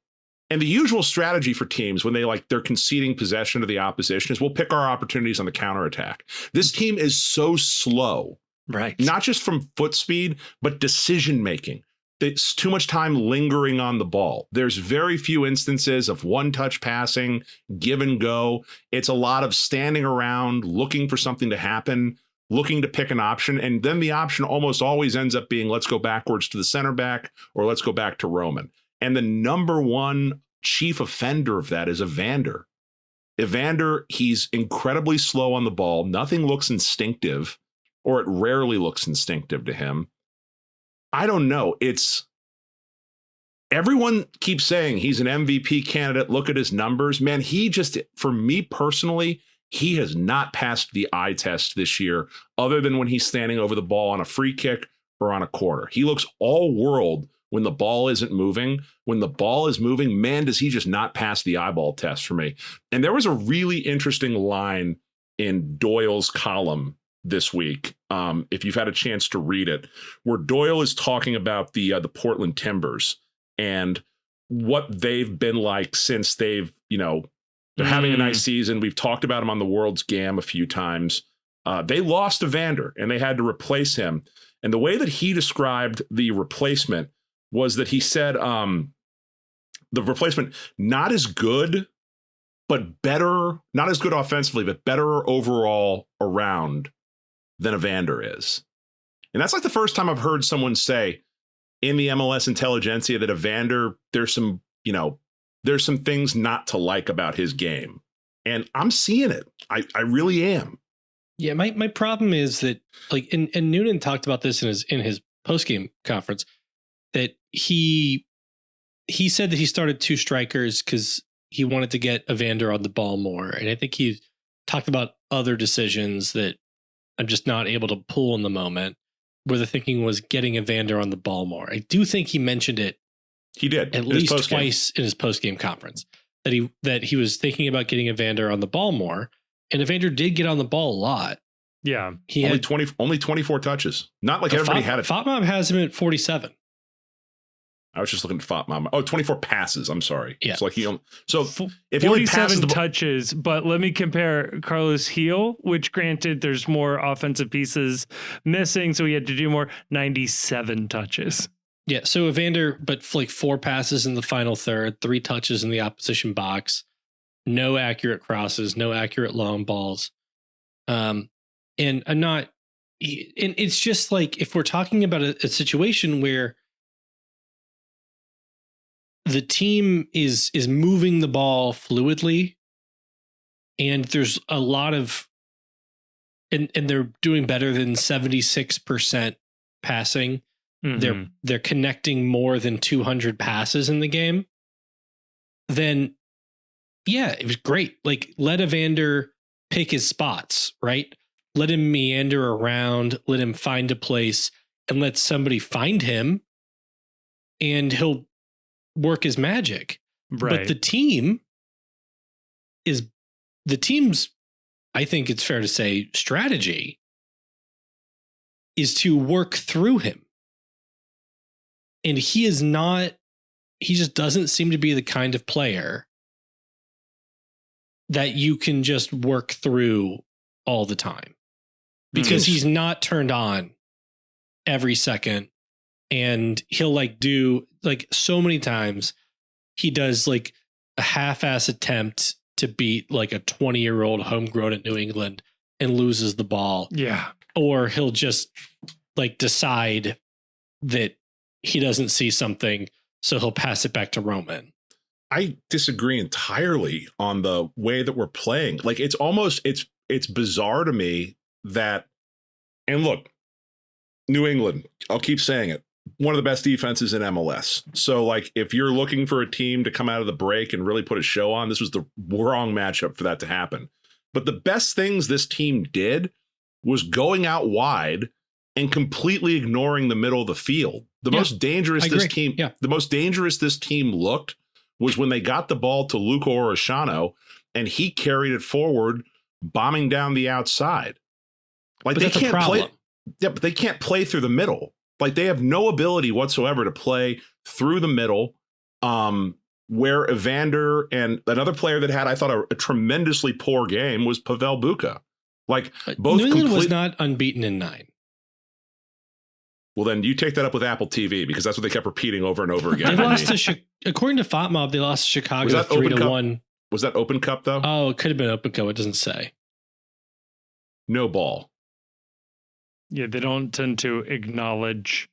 And the usual strategy for teams when they're conceding possession to the opposition is we'll pick our opportunities on the counterattack. This team is so slow, right? Not just from foot speed, but decision making. It's too much time lingering on the ball. There's very few instances of one-touch passing, give and go. It's a lot of standing around, looking for something to happen, looking to pick an option. And then the option almost always ends up being, let's go backwards to the center back or let's go back to Roman. And the number one chief offender of that is Evander. Evander, he's incredibly slow on the ball. Nothing looks instinctive, or it rarely looks instinctive to him. I don't know. Everyone keeps saying he's an MVP candidate. Look at his numbers. Man, for me personally, he has not passed the eye test this year, other than when he's standing over the ball on a free kick or on a corner. He looks all world when the ball isn't moving. When the ball is moving, man, does he just not pass the eyeball test for me. And there was a really interesting line in Doyle's column this week, if you've had a chance to read it, where Doyle is talking about the Portland Timbers and what they've been like since they're having a nice season. We've talked about them on the World's Gam a few times. They lost Evander and they had to replace him. And the way that he described the replacement was that he said the replacement not as good, but better, not as good offensively, but better overall around than Evander is. And that's like the first time I've heard someone say in the MLS intelligentsia that Evander, there's some things not to like about his game. And I'm seeing it. I really am. Yeah, my problem is that, like, and Noonan talked about this in his post-game conference, that he said that he started two strikers because he wanted to get Evander on the ball more. And I think he talked about other decisions that I'm just not able to pull in the moment, where the thinking was getting Evander on the ball more. I do think he mentioned it. He did at least twice in his post-game conference that he was thinking about getting Evander on the ball more. And Evander did get on the ball a lot. Yeah. He had only 24 touches. Not like everybody had it. Fatmob has him at 47. I was just looking at Fatmob. Oh, 24 passes. I'm sorry. Yeah. It's like if 47 touches, but let me compare Carlos Heel, which granted there's more offensive pieces missing, so he had to do more. 97 touches. Yeah. So Evander, but like 4 passes in the final third, 3 touches in the opposition box, no accurate crosses, no accurate long balls. And it's just like, if we're talking about a situation where the team is moving the ball fluidly, and there's a lot of, and they're doing better than 76% passing. Mm-hmm. They're connecting more than 200 passes in the game. Then, yeah, it was great. Like, let Evander pick his spots, right? Let him meander around, let him find a place, and let somebody find him, and he'll work his magic. Right. But the team's, I think it's fair to say, strategy is to work through him. And he just doesn't seem to be the kind of player that you can just work through all the time, because he's not turned on every second. And he'll do so many times he does like a half-ass attempt to beat like a 20-year-old homegrown at New England and loses the ball. Yeah. Or he'll just like decide that he doesn't see something so he'll pass it back to Roman. I disagree entirely on the way that we're playing. Like, it's almost, it's bizarre to me that, and look, New England, I'll keep saying it, one of the best defenses in MLS. So, like, if you're looking for a team to come out of the break and really put a show on, this was the wrong matchup for that to happen. But the best things this team did was going out wide and completely ignoring the middle of the field. The most dangerous this team looked was when they got the ball to Luca Orishano and he carried it forward, bombing down the outside. Like, they can't play. Yeah, but they can't play through the middle. Like, they have no ability whatsoever to play through the middle. Where Evander and another player that had, I thought, a tremendously poor game was Pavel Buka. Like, both New England was not unbeaten in 9. Well, then you take that up with Apple TV, because that's what they kept repeating over and over again. They lost to according to FOTMob, they lost to Chicago 3-1. Was that Open Cup though? Oh, it could have been Open Cup. It doesn't say. No ball. Yeah, they don't tend to acknowledge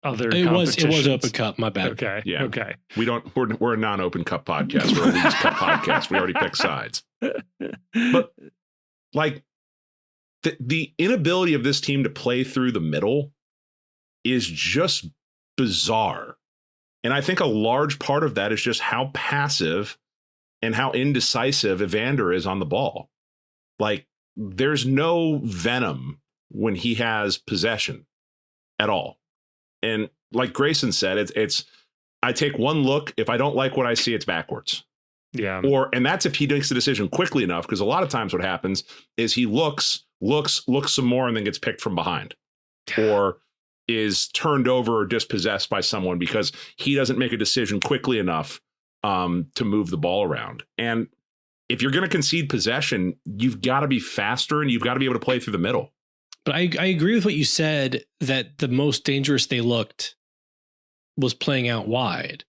other. It was Open Cup. My bad. Okay. Yeah. Okay. We're a non-Open Cup podcast. We're a Leagues Cup podcast. We already picked sides. But like the inability of this team to play through the middle is just bizarre. And I think a large part of that is just how passive and how indecisive Evander is on the ball. Like, there's no venom when he has possession at all. And like Grayson said, it's I take one look. If I don't like what I see, it's backwards. Yeah. And that's if he makes the decision quickly enough, because a lot of times what happens is he looks some more and then gets picked from behind, or is turned over or dispossessed by someone because he doesn't make a decision quickly enough to move the ball around. And if you're going to concede possession, you've got to be faster and you've got to be able to play through the middle. But I agree with what you said, that the most dangerous they looked was playing out wide.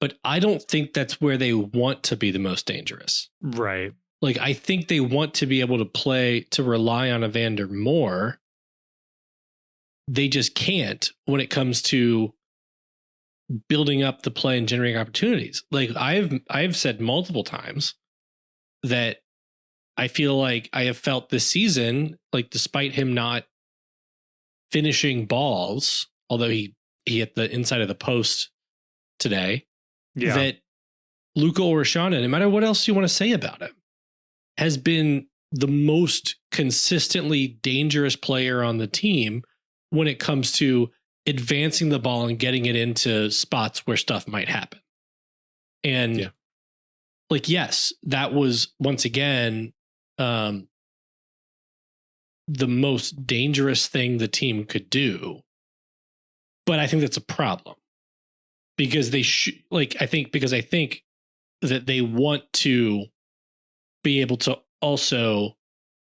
But I don't think that's where they want to be the most dangerous. Right. Like, I think they want to be able to rely on Evander more. They just can't when it comes to building up the play and generating opportunities. Like, I've said multiple times that I feel like I have felt this season, like, despite him not finishing balls, although he hit the inside of the post today, that Luca Orishano, no matter what else you want to say about him, has been the most consistently dangerous player on the team when it comes to advancing the ball and getting it into spots where stuff might happen. And like, yes, that was once again the most dangerous thing the team could do. But I think that's a problem, because I think that they want to be able to also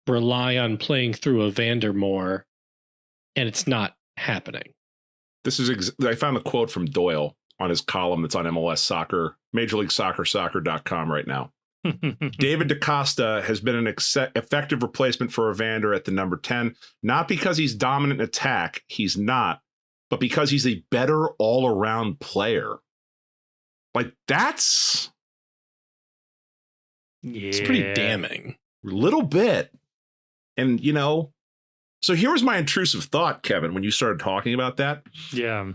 rely on playing playing Evander more, and it's not happening. This is I found a quote from Doyle on his column that's on MLS Soccer, Major League Soccer.com right now. David DaCosta has been an effective replacement for Evander at the number 10, not because he's dominant in attack, he's not, but because he's a better all-around player. Like, that's... It's pretty damning. A little bit. And, you know, so here was my intrusive thought, Kevin, when you started talking about that. Yeah.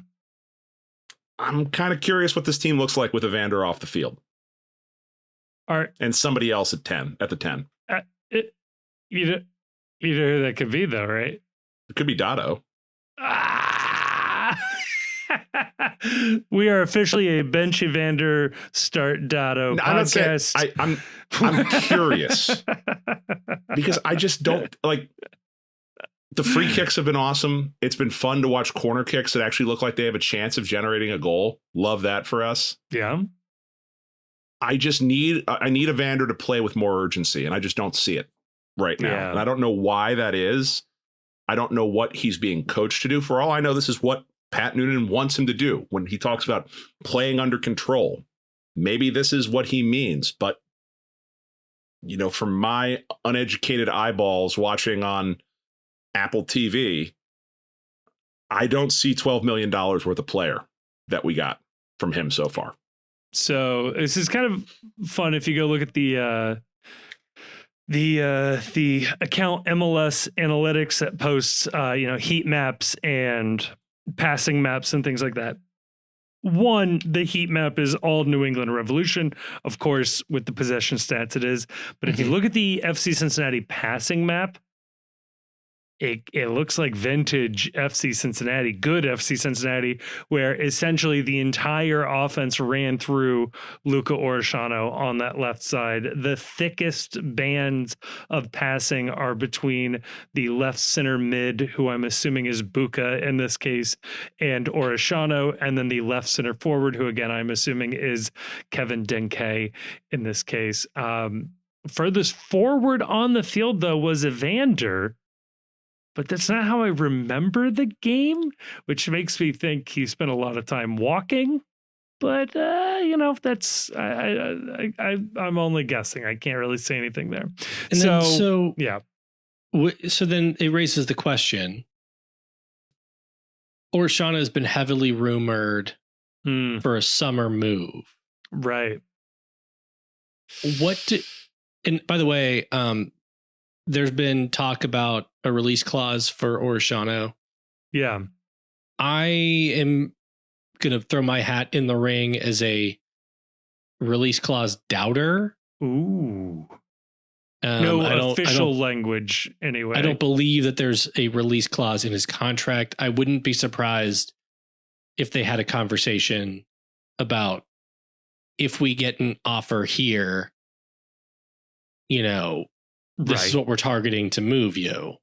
I'm kind of curious what this team looks like with Evander off the field. All right. And somebody else at the 10. You know who that could be, though, right? It could be Dotto. We are officially a Bench Evander Start Dotto podcast. I'm curious because I just don't like. The free kicks have been awesome. It's been fun to watch corner kicks that actually look like they have a chance of generating a goal. Love that for us. Yeah. I need Evander to play with more urgency, and I just don't see it right now. Yeah. And I don't know why that is. I don't know what he's being coached to do. For all I know, this is what Pat Noonan wants him to do when he talks about playing under control. Maybe this is what he means, but you know, from my uneducated eyeballs watching on Apple TV, I don't see $12 million worth of player that we got. from him so far. So this is kind of fun if you go look at the account MLS Analytics that posts heat maps and passing maps and things like that. One, the heat map is all New England Revolution, of course, with the possession stats it is. But if you look at the FC Cincinnati passing map, it looks like vintage FC Cincinnati, good FC Cincinnati, where essentially the entire offense ran through Luca Orishano on that left side. The thickest bands of passing are between the left center mid, who I'm assuming is Buka in this case, and Orishano, and then the left center forward, who again I'm assuming is Kevin Denke in this case. Furthest forward on the field, though, was Evander. But that's not how I remember the game, which makes me think he spent a lot of time walking. But that's I'm only guessing. I can't really say anything there. And so then it raises the question: Orishana has been heavily rumored for a summer move, right? And by the way, there's been talk about a release clause for Orishano. Yeah. I am going to throw my hat in the ring as a release clause doubter. Ooh. No official language anyway. I don't believe that there's a release clause in his contract. I wouldn't be surprised if they had a conversation about, if we get an offer here, this is what we're targeting to move you.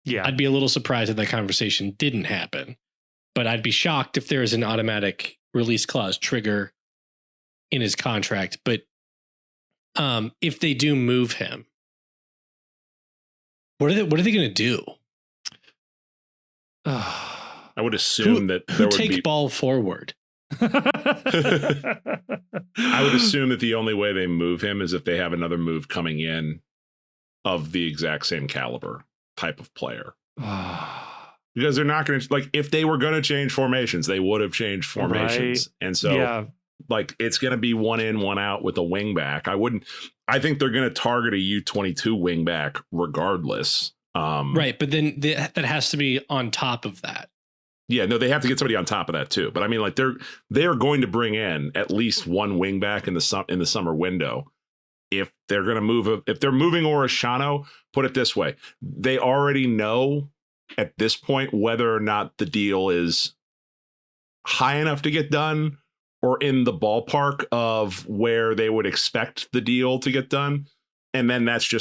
Yeah. I'd be a little surprised if that conversation didn't happen, but I'd be shocked if there is an automatic release clause trigger in his contract. But if they do move him, what are they going to do? I would assume that there who would take ball forward. I would assume that the only way they move him is if they have another move coming in of the exact same caliber type of player. Because they're not going to, if they were going to change formations, they would have changed formations. Right. And so it's going to be one in, one out with a wing back. I think they're going to target a U22 wing back regardless. Right. But then that has to be on top of that. Yeah, no, they have to get somebody on top of that too. But I mean, they are going to bring in at least one wing back in the summer window. If they're going to move, if they're moving Orishano, put it this way, they already know at this point whether or not the deal is high enough to get done or in the ballpark of where they would expect the deal to get done. And then that's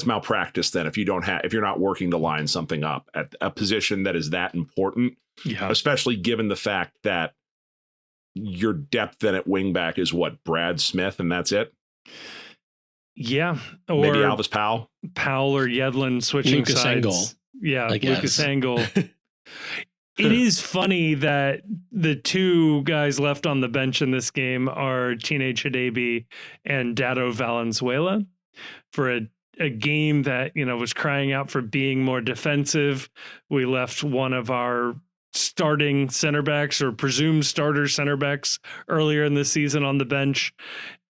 malpractice then if you're not working to line something up at a position that is that important, especially given the fact that your depth then at wingback is Brad Smith, and that's it. Yeah. Or maybe Alvis Powell or Yedlin switching Lucas sides. Engel. Yeah. Lucas Engel. It is funny that the two guys left on the bench in this game are Teenage Hidabi and Dado Valenzuela for a game that, was crying out for being more defensive. We left one of our starting center backs or presumed starter center backs earlier in the season on the bench.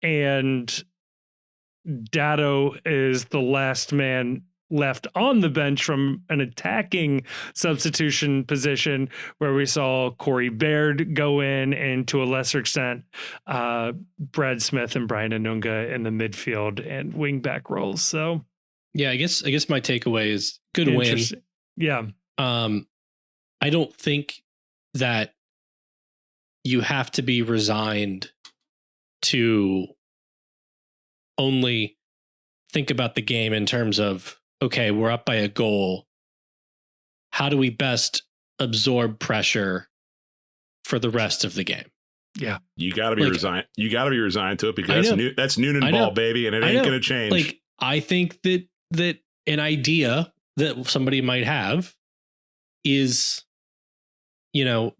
And Dado is the last man left on the bench from an attacking substitution position where we saw Corey Baird go in and to a lesser extent, Brad Smith and Brian Anunga in the midfield and wing back roles. So yeah, I guess my takeaway is good win. Yeah. I don't think that you have to be resigned to only think about the game in terms of, okay, we're up by a goal. How do we best absorb pressure for the rest of the game? Yeah. You got to be resigned. You got to be resigned to it because that's Noonan ball, baby, and it ain't going to change. I think that an idea that somebody might have is,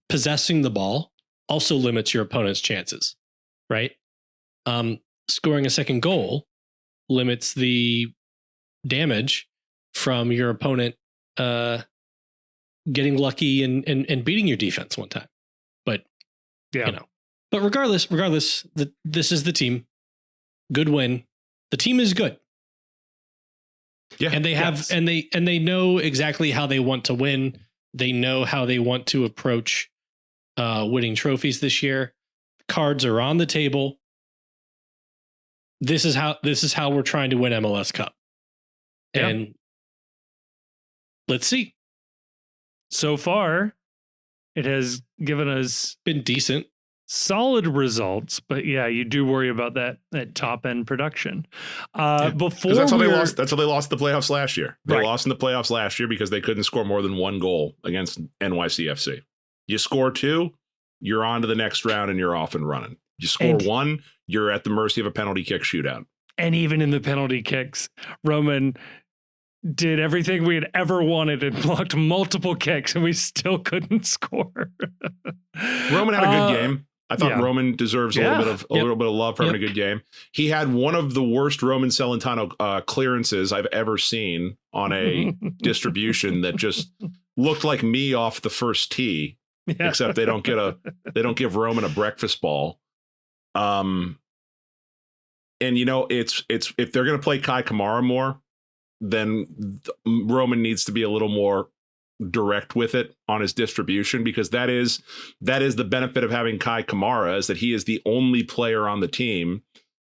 possessing the ball also limits your opponent's chances, right? Scoring a second goal limits the damage from your opponent getting lucky and beating your defense one time. But But regardless, this is the team. Good win. The team is good. Yeah. And they have and they know exactly how they want to win. They know how they want to approach winning trophies this year. Cards are on the table. This is how we're trying to win MLS Cup. Yeah. And let's see. So far, it has given us Been decent. solid results, but yeah, you do worry about that top end production. Before that's how they lost. That's how they lost the playoffs last year. They Right. lost in the playoffs last year because they couldn't score more than one goal against NYCFC. You score two, you're on to the next round and you're off and running. You score one, you're at the mercy of a penalty kick shootout. And even in the penalty kicks, Roman did everything we had ever wanted and blocked multiple kicks, and we still couldn't score. Roman had a good game. I thought yeah. Roman deserves a little bit of love for having a good game. He had one of the worst Roman Celentano clearances I've ever seen on a distribution that just looked like me off the first tee. Yeah. Except they don't give Roman a breakfast ball. And you know, it's if they're going to play Kai Kamara more, then Roman needs to be a little more direct with it on his distribution, because that is the benefit of having Kai Kamara, is that he is the only player on the team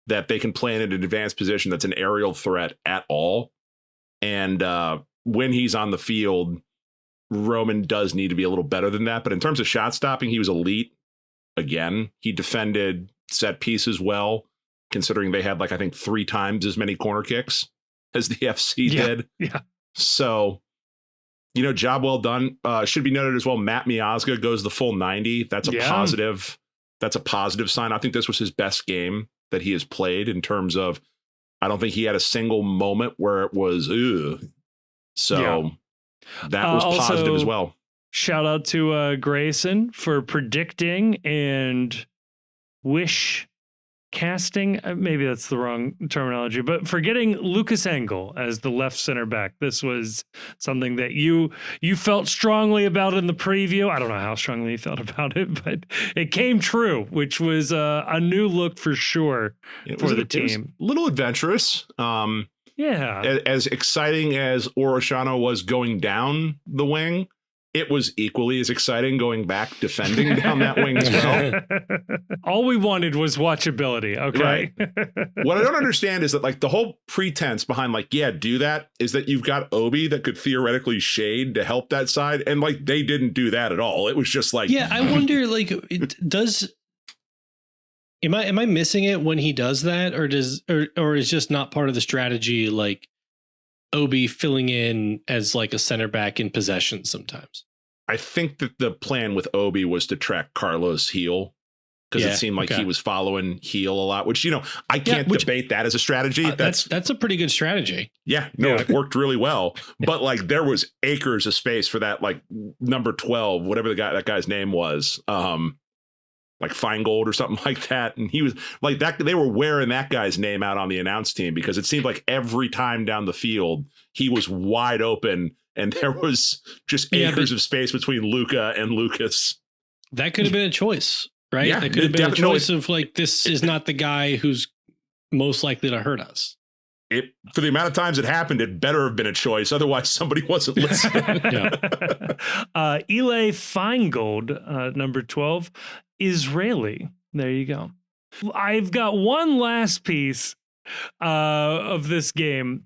that they can play in an advanced position that's an aerial threat at all. And when he's on the field, Roman does need to be a little better than that. But in terms of shot stopping, he was elite. Again, he defended set pieces well, considering they had, like, I think 3 times as many corner kicks as the FC did. Yeah. So, you know, job well done. Should be noted as well, Matt Miazga goes the full 90. That's a positive. That's a positive sign. I think this was his best game that he has played in terms of, I don't think he had a single moment where it was, ugh. So that was positive as well. Shout out to Grayson for predicting and wish casting. Maybe that's the wrong terminology, but for getting Lucas Engel as the left center back. This was something that you felt strongly about in the preview. I don't know how strongly you felt about it, but it came true, which was a new look for sure for the team. A little adventurous. As exciting as Orochano was going down the wing, it was equally as exciting going back defending down that wing as well. All we wanted was watchability. Okay. Right. What I don't understand is that, like, the whole pretense behind, like, do that, is that you've got Obi that could theoretically shade to help that side. And, like, they didn't do that at all. It was just like, I wonder, like, am I missing it when he does that, or is just not part of the strategy, like Obi filling in as like a center back in possession sometimes? I think that the plan with Obi was to track Carlos Heel, because it seemed like he was following Heel a lot, which, you know, I can't debate that as a strategy. That's a pretty good strategy. Yeah, no, it worked really well. But, like, there was acres of space for that, like, number 12, whatever that guy's name was, like Feingold or something like that. And he was like that. They were wearing that guy's name out on the announce team, because it seemed like every time down the field, he was wide open and there was just acres of space between Luca and Lucas. That could have been a choice, right? Yeah, that could have been a choice of, like, this is not the guy who's most likely to hurt us. For the amount of times it happened, it better have been a choice. Otherwise, somebody wasn't listening. Eli Feingold, number 12, Israeli. There you go. I've got one last piece of this game,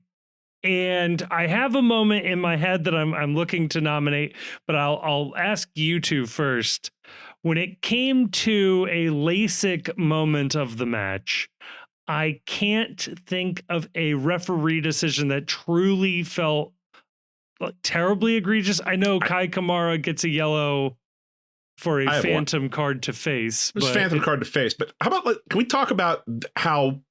and I have a moment in my head that I'm looking to nominate, but I'll ask you two first. When it came to a LASIK moment of the match, I can't think of a referee decision that truly felt terribly egregious. I know Kai Kamara gets a yellow for a phantom card to face. It was phantom card to face. But how about, like, can we talk about how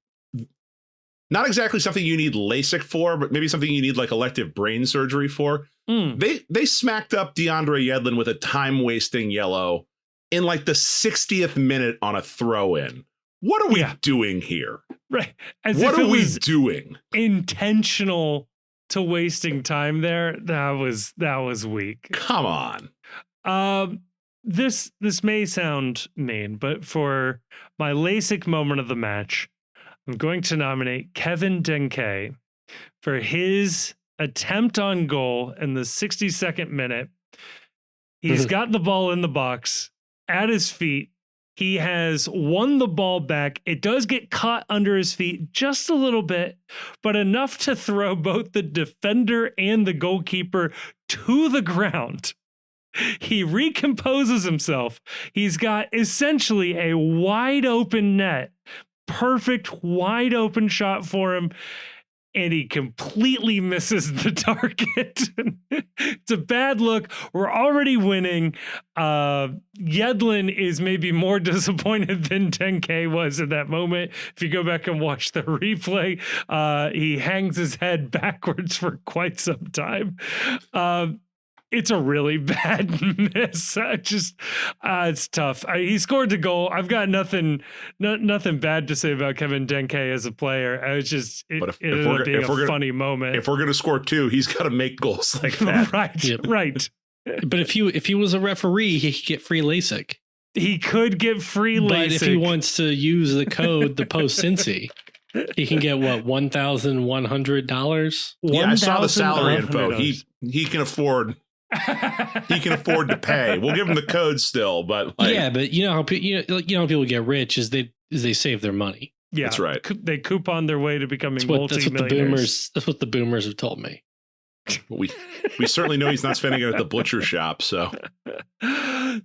not exactly something you need LASIK for, but maybe something you need, like, elective brain surgery for? They smacked up DeAndre Yedlin with a time-wasting yellow in, like, the 60th minute on a throw-in. What are we doing here? Right. What are we doing? Intentional to wasting time there. That was weak. Come on. this may sound mean, but for my LASIK moment of the match, I'm going to nominate Kevin Denke for his attempt on goal in the 62nd minute. He's got the ball in the box at his feet. He has won the ball back. It does get caught under his feet just a little bit, but enough to throw both the defender and the goalkeeper to the ground. He recomposes himself. He's got essentially a wide open net, perfect wide open shot for him, and he completely misses the target. It's a bad look. We're already winning. Yedlin is maybe more disappointed than 10K was at that moment. If you go back and watch the replay, he hangs his head backwards for quite some time. It's a really bad miss. It's tough. He scored the goal. I've got nothing bad to say about Kevin Denke as a player. It ended up being a funny moment. If we're going to score 2, he's got to make goals like that. Right, yep. Right. But if he was a referee, he could get free LASIK. He could get free LASIK. But if he wants to use the code, the post Cincy, he can get what, $1,100? Yeah, I saw the salary info. He can afford. He can afford to pay. We'll give him the code still, but yeah, but you know how people get rich is they save their money. Yeah, that's right. They coupon their way to becoming multi-millionaires. That's what the boomers have told me. We certainly know he's not spending it at the butcher shop. So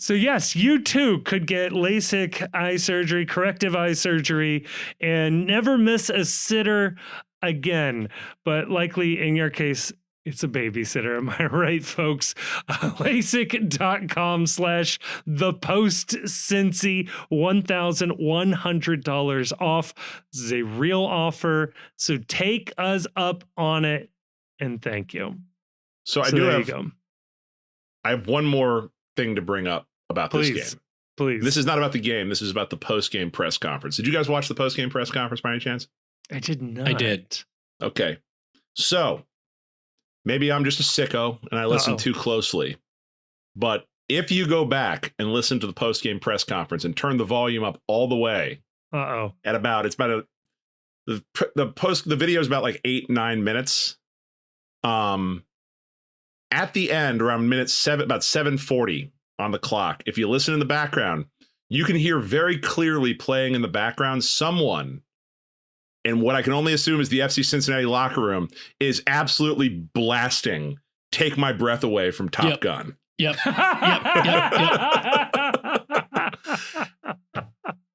yes, you too could get LASIK eye surgery, corrective eye surgery, and never miss a sitter again. But likely in your case, it's a babysitter. Am I right, folks? LASIK.com/thepostcincy, $1,100 off. This is a real offer. So take us up on it. And thank you. So I have one more thing to bring up about this game. Please. This is not about the game. This is about the post-game press conference. Did you guys watch the post-game press conference by any chance? I did not. I did. Okay. So maybe I'm just a sicko and I listen too closely. But if you go back and listen to the post-game press conference and turn the volume up all the way the video is about like 8-9 minutes. At the end, around minute 7, about 7:40 on the clock, if you listen in the background, you can hear very clearly playing in the background someone, and what I can only assume is the FC Cincinnati locker room, is absolutely blasting "Take My Breath Away" from Top Gun. Yep.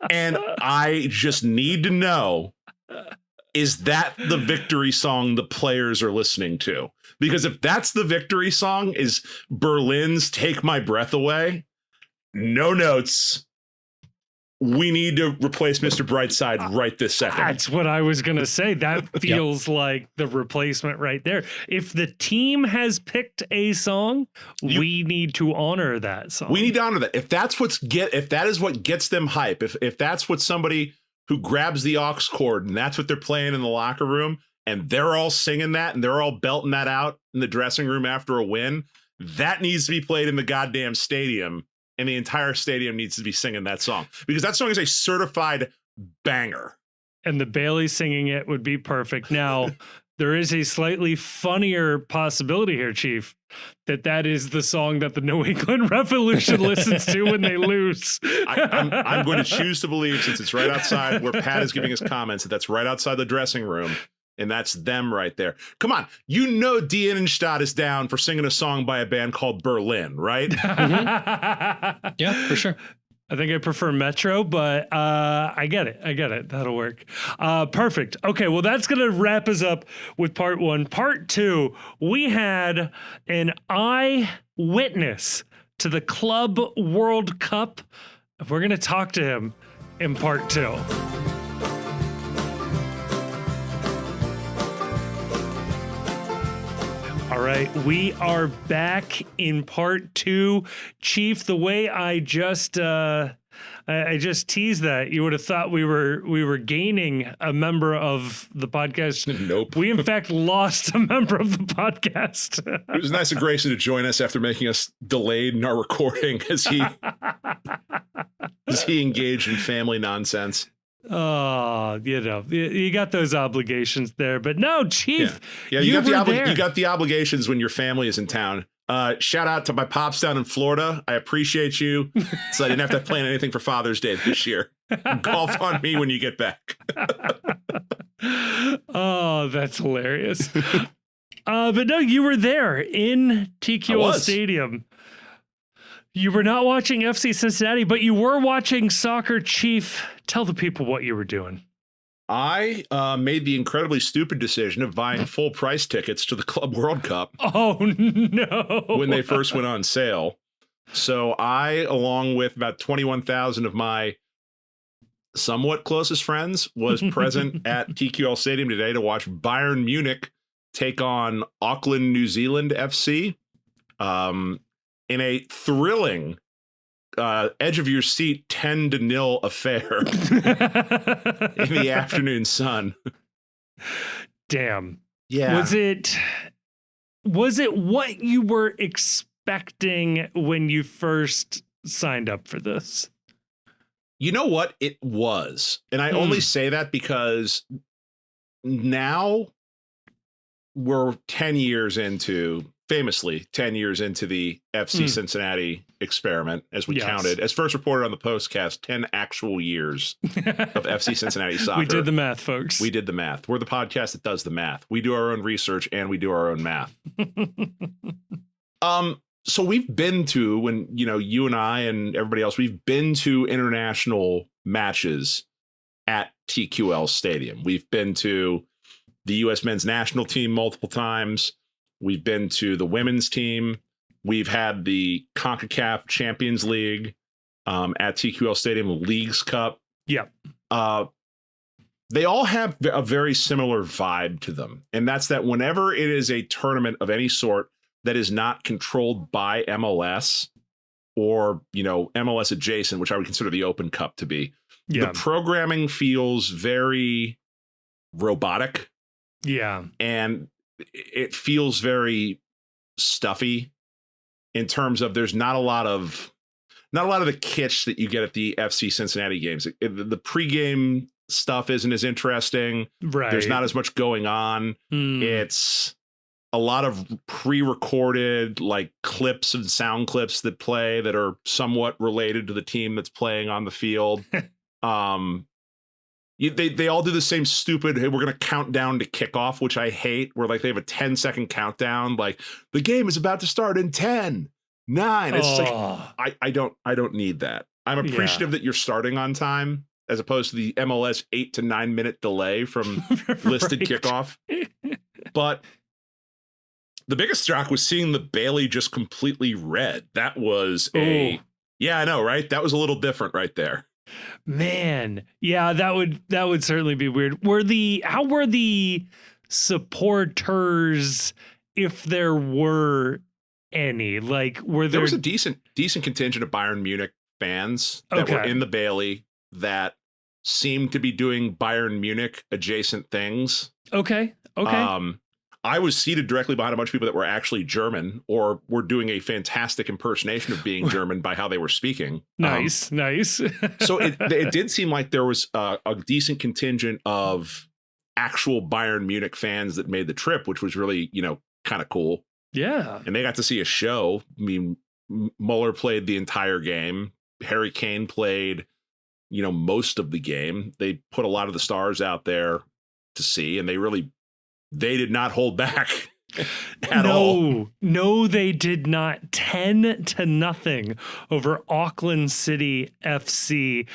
And I just need to know, is that the victory song the players are listening to? Because if that's the victory song, is Berlin's "Take My Breath Away," no notes. We need to replace Mr. Brightside right this second. That's what I was going to say. That feels like the replacement right there. If the team has picked a song, we need to honor that song. We need to honor that. If that is what gets them hype, if that's what somebody who grabs the aux cord and that's what they're playing in the locker room and they're all singing that and they're all belting that out in the dressing room after a win, that needs to be played in the goddamn stadium, and the entire stadium needs to be singing that song, because that song is a certified banger. And the Bailey singing it would be perfect. Now, there is a slightly funnier possibility here, Chief, that is the song that the New England Revolution listens to when they lose. I'm going to choose to believe, since it's right outside where Pat is giving his comments, that's right outside the dressing room, and that's them right there. Come on, Die Innenstadt is down for singing a song by a band called Berlin, right? Mm-hmm. Yeah, for sure. I think I prefer Metro, but I get it. That'll work. Perfect. Okay, well, that's going to wrap us up with part 1. Part 2, we had an eyewitness to the Club World Cup. We're going to talk to him in part 2. All right, we are back in part 2. Chief, the way I just I just teased that. You would have thought we were gaining a member of the podcast. Nope. We in fact lost a member of the podcast. It was nice of Grayson to join us after making us delayed in our recording as he engaged in family nonsense. Oh, you got those obligations there, but no, Chief. Yeah, you got the obligations when your family is in town. Shout out to my pops down in Florida. I appreciate you. So I didn't have to plan anything for Father's Day this year. Golf on me when you get back. Oh, that's hilarious. But no, you were there in TQL Stadium. You were not watching FC Cincinnati, but you were watching soccer. Chief, tell the people what you were doing. I made the incredibly stupid decision of buying full price tickets to the Club World Cup. Oh, no. When they first went on sale. So I, along with about 21,000 of my somewhat closest friends, was present at TQL Stadium today to watch Bayern Munich take on Auckland, New Zealand FC in a thrilling edge of your seat 10-0 affair in the afternoon sun. Damn. Yeah. Was it what you were expecting when you first signed up for this? You know what? It was. And I only say that because now we're 10 years into the FC Cincinnati experiment, as we counted, as first reported on the postcast, 10 actual years of FC Cincinnati soccer. We did the math, folks. We did the math. We're the podcast that does the math. We do our own research and we do our own math. So we've been to, when, you and I and everybody else, we've been to international matches at TQL Stadium. We've been to the U.S. men's national team multiple times. We've been to the women's team. We've had the CONCACAF Champions League at TQL Stadium, Leagues Cup. Yep. They all have a very similar vibe to them. And that's that whenever it is a tournament of any sort that is not controlled by MLS or, MLS adjacent, which I would consider the Open Cup to be, the programming feels very robotic. Yeah. And it feels very stuffy in terms of there's not a lot of the kitsch that you get at the FC Cincinnati games. The pregame stuff isn't as interesting. Right. There's not as much going on. It's a lot of pre-recorded clips and sound clips that play that are somewhat related to the team that's playing on the field. They all do the same stupid, hey, we're going to count down to kickoff, which I hate, where they have a 10-second countdown, the game is about to start in 10, 9. It's I don't need that. I'm appreciative that you're starting on time as opposed to the MLS 8 to 9 minute delay from listed kickoff. But the biggest shock was seeing the Bailey just completely red. That was I know, right? That was a little different right there. Man, yeah, that would certainly be weird. How were the supporters, if there were any? There was a decent contingent of Bayern Munich fans that were in the Bailey that seemed to be doing Bayern Munich adjacent things. Okay. I was seated directly behind a bunch of people that were actually German or were doing a fantastic impersonation of being German by how they were speaking. Nice. So it did seem like there was a decent contingent of actual Bayern Munich fans that made the trip, which was really, kind of cool. Yeah. And they got to see a show. I mean, Mueller played the entire game. Harry Kane played, most of the game. They put a lot of the stars out there to see, and they did not hold back at all. No, they did not. 10-0 over Auckland City FC.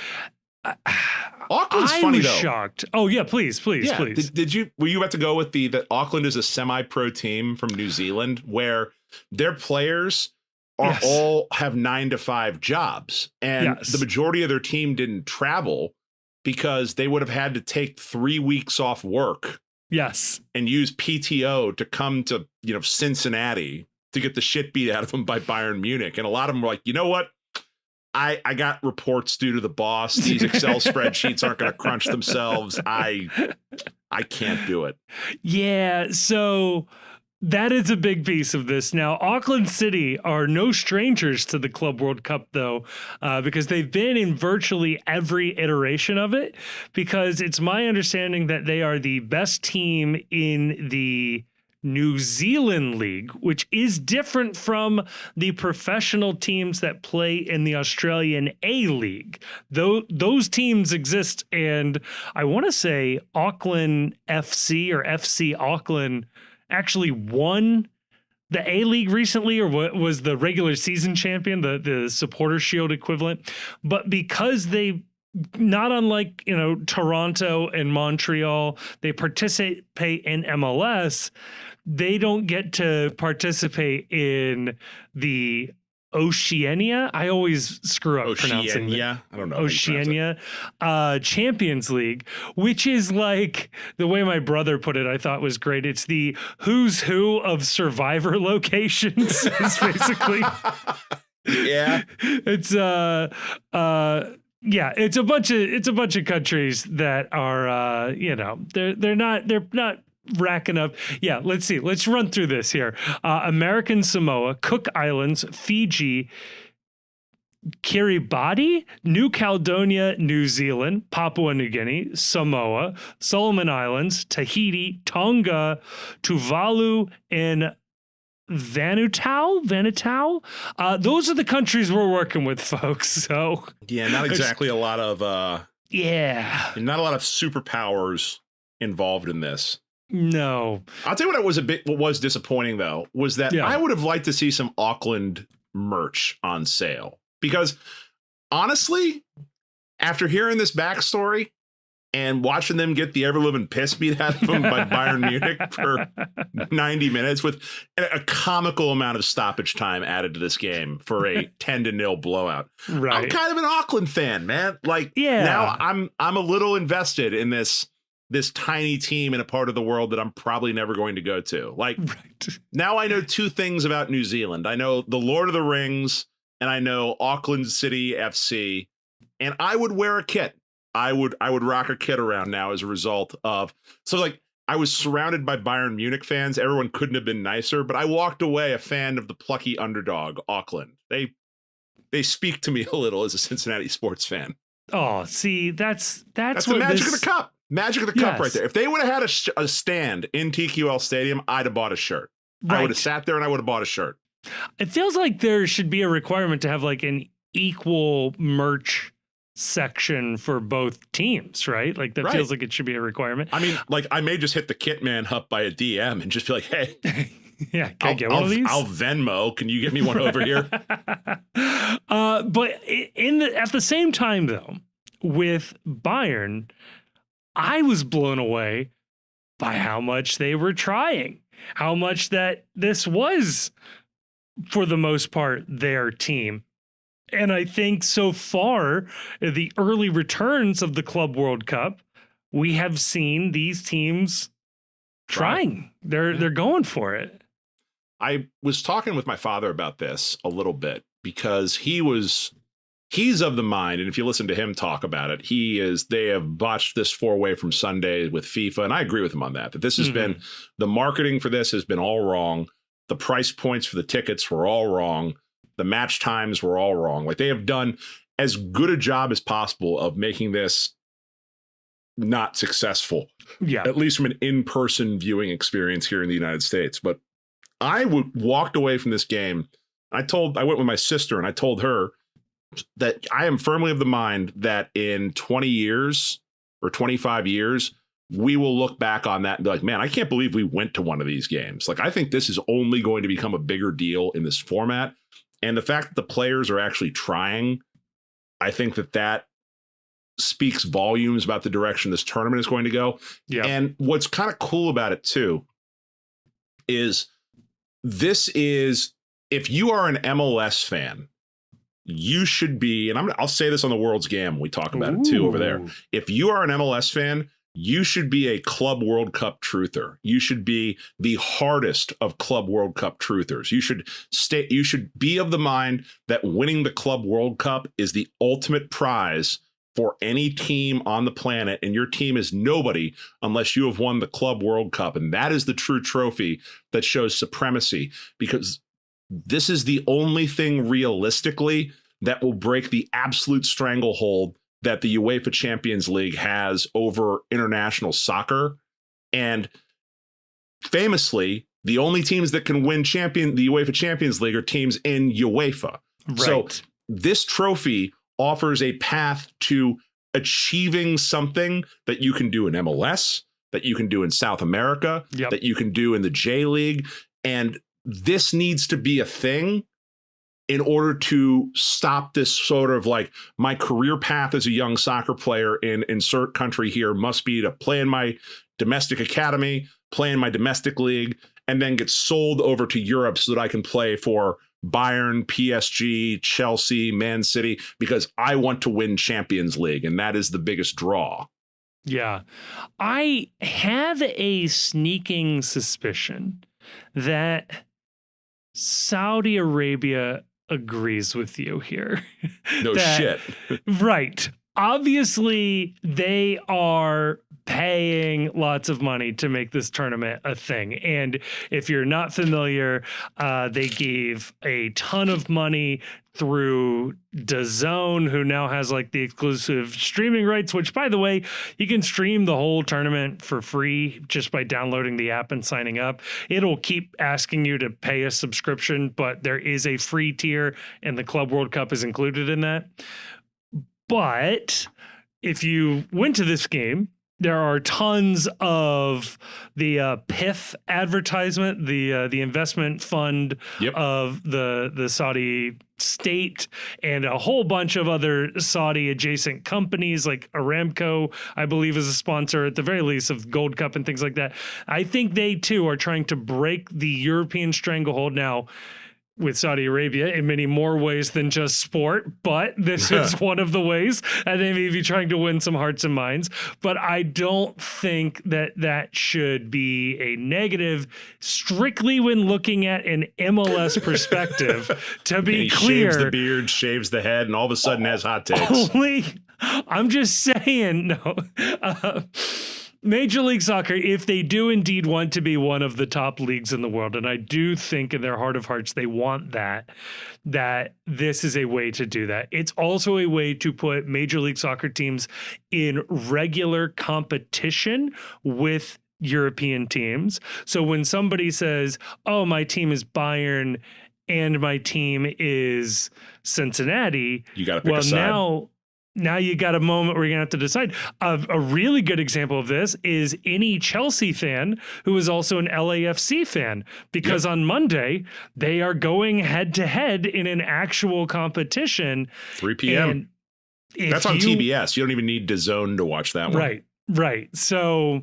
Auckland's funny, though. I was shocked. Oh, yeah, please. Were you about to go with that Auckland is a semi-pro team from New Zealand where their players are all have 9-to-5 jobs, and the majority of their team didn't travel because they would have had to take 3 weeks off work. Yes. And use PTO to come to, Cincinnati to get the shit beat out of them by Bayern Munich. And a lot of them were like, you know what? I got reports due to the boss. These Excel spreadsheets aren't going to crunch themselves. I can't do it. Yeah, so that is a big piece of this. Now, Auckland City are no strangers to the Club World Cup, though, because they've been in virtually every iteration of it, because it's my understanding that they are the best team in the New Zealand League, which is different from the professional teams that play in the Australian A-League. Though those teams exist, and I want to say Auckland FC or FC Auckland actually won the A-League recently, or what was the regular season champion, the Supporter Shield equivalent. But because they, not unlike, Toronto and Montreal, they participate in MLS, they don't get to participate in the Oceania. I always screw up pronouncing it. I don't know. Oceania Champions League, which is like, the way my brother put it, I thought was great. It's the who's who of Survivor locations. Is basically. Yeah. It's it's a bunch of countries that are they're not racking up. Yeah, let's see. Let's run through this here. American Samoa, Cook Islands, Fiji, Kiribati, New Caledonia, New Zealand, Papua New Guinea, Samoa, Solomon Islands, Tahiti, Tonga, Tuvalu, and Vanuatu. Those are the countries we're working with, folks. So yeah, not exactly a lot of not a lot of superpowers involved in this. No. I'll tell you what was disappointing, though, was that I would have liked to see some Auckland merch on sale. Because honestly, after hearing this backstory and watching them get the ever-living piss beat out of them by Bayern Munich for 90 minutes with a comical amount of stoppage time added to this game for a 10-0 blowout. Right. I'm kind of an Auckland fan, man. Now I'm a little invested in this tiny team in a part of the world that I'm probably never going to go to. Now I know two things about New Zealand. I know the Lord of the Rings, and I know Auckland City FC, and I would wear a kit. I would rock a kit around now as a result of, I was surrounded by Bayern Munich fans. Everyone couldn't have been nicer, but I walked away a fan of the plucky underdog, Auckland. They speak to me a little as a Cincinnati sports fan. Oh, see, that's the magic of the cup. Magic of the cup right there. If they would have had a stand in TQL Stadium, I'd have bought a shirt. Right. I would have sat there and I would have bought a shirt. It feels like there should be a requirement to have an equal merch section for both teams, right? That feels like it should be a requirement. I mean, I may just hit the kit man up by a DM and just be like, hey, yeah, can I get one of these? I'll Venmo. Can you get me one over here? But at the same time, though, with Bayern, I was blown away by how much they were trying, how much that this was, for the most part, their team. And I think so far, the early returns of the Club World Cup, we have seen these teams trying. They're going for it. I was talking with my father about this a little bit because he's of the mind, and if you listen to him talk about it, they have botched this 4-way from Sunday with FIFA, and I agree with him on that this has been, the marketing for this has been all wrong. The price points for the tickets were all wrong. The match times were all wrong. They have done as good a job as possible of making this not successful. Yeah. At least from an in-person viewing experience here in the United States. But I walked away from this game. I went with my sister and I told her that I am firmly of the mind that in 20 years or 25 years, we will look back on that and be like, man, I can't believe we went to one of these games. I think this is only going to become a bigger deal in this format. And the fact that the players are actually trying, I think that speaks volumes about the direction this tournament is going to go. Yeah. And what's kind of cool about it, too, is if you are an MLS fan, you should be, and I'll say this on the World's Game when we talk about it too over there. If you are an MLS fan, you should be a Club World Cup truther. You should be the hardest of Club World Cup truthers. You should be of the mind that winning the Club World Cup is the ultimate prize for any team on the planet, and your team is nobody unless you have won the Club World Cup. And that is the true trophy that shows supremacy, because this is the only thing realistically that will break the absolute stranglehold that the UEFA Champions League has over international soccer. And famously, the only teams that can win the UEFA Champions League are teams in UEFA. Right. So this trophy offers a path to achieving something that you can do in MLS, that you can do in South America, that you can do in the J League. And this needs to be a thing in order to stop this sort of like, my career path as a young soccer player in insert country here must be to play in my domestic academy, play in my domestic league, and then get sold over to Europe so that I can play for Bayern, PSG, Chelsea, Man City, because I want to win Champions League. And that is the biggest draw. Yeah. I have a sneaking suspicion that Saudi Arabia agrees with you here. No shit. Right. Obviously, they are paying lots of money to make this tournament a thing. And if you're not familiar, they gave a ton of money through DAZN, who now has like the exclusive streaming rights, which, by the way, you can stream the whole tournament for free just by downloading the app and signing up. It'll keep asking you to pay a subscription, but there is a free tier, and the Club World Cup is included in that. But if you went to this game, there are tons of the PIF advertisement, the investment fund of the Saudi state, and a whole bunch of other Saudi adjacent companies like Aramco, I believe, is a sponsor at the very least of Gold Cup and things like that. I think they too are trying to break the European stranglehold now with Saudi Arabia in many more ways than just sport, but this is one of the ways, and they may be trying to win some hearts and minds. But I don't think that that should be a negative, strictly when looking at an MLS perspective. To be clear, shaves the beard, shaves the head, and all of a sudden has hot takes. I'm just saying, no. Major League Soccer, if they do indeed want to be one of the top leagues in the world, and I do think in their heart of hearts they want that this is a way to do that. It's also a way to put Major League Soccer teams in regular competition with European teams. So when somebody says, oh, my team is Bayern and my team is Cincinnati, you got to pick a side. Now you got a moment where you're going to have to decide. A really good example of this is any Chelsea fan who is also an LAFC fan, because on Monday they are going head to head in an actual competition. 3 p.m. That's on TBS. You don't even need DAZN to watch that one. Right. So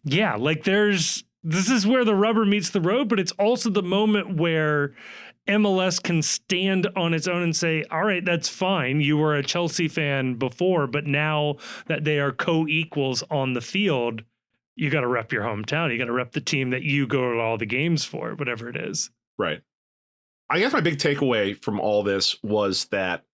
yeah, like this is where the rubber meets the road, but it's also the moment where MLS can stand on its own and say, all right, that's fine. You were a Chelsea fan before, but now that they are co-equals on the field, you got to rep your hometown. You got to rep the team that you go to all the games for, whatever it is. Right. I guess my big takeaway from all this was that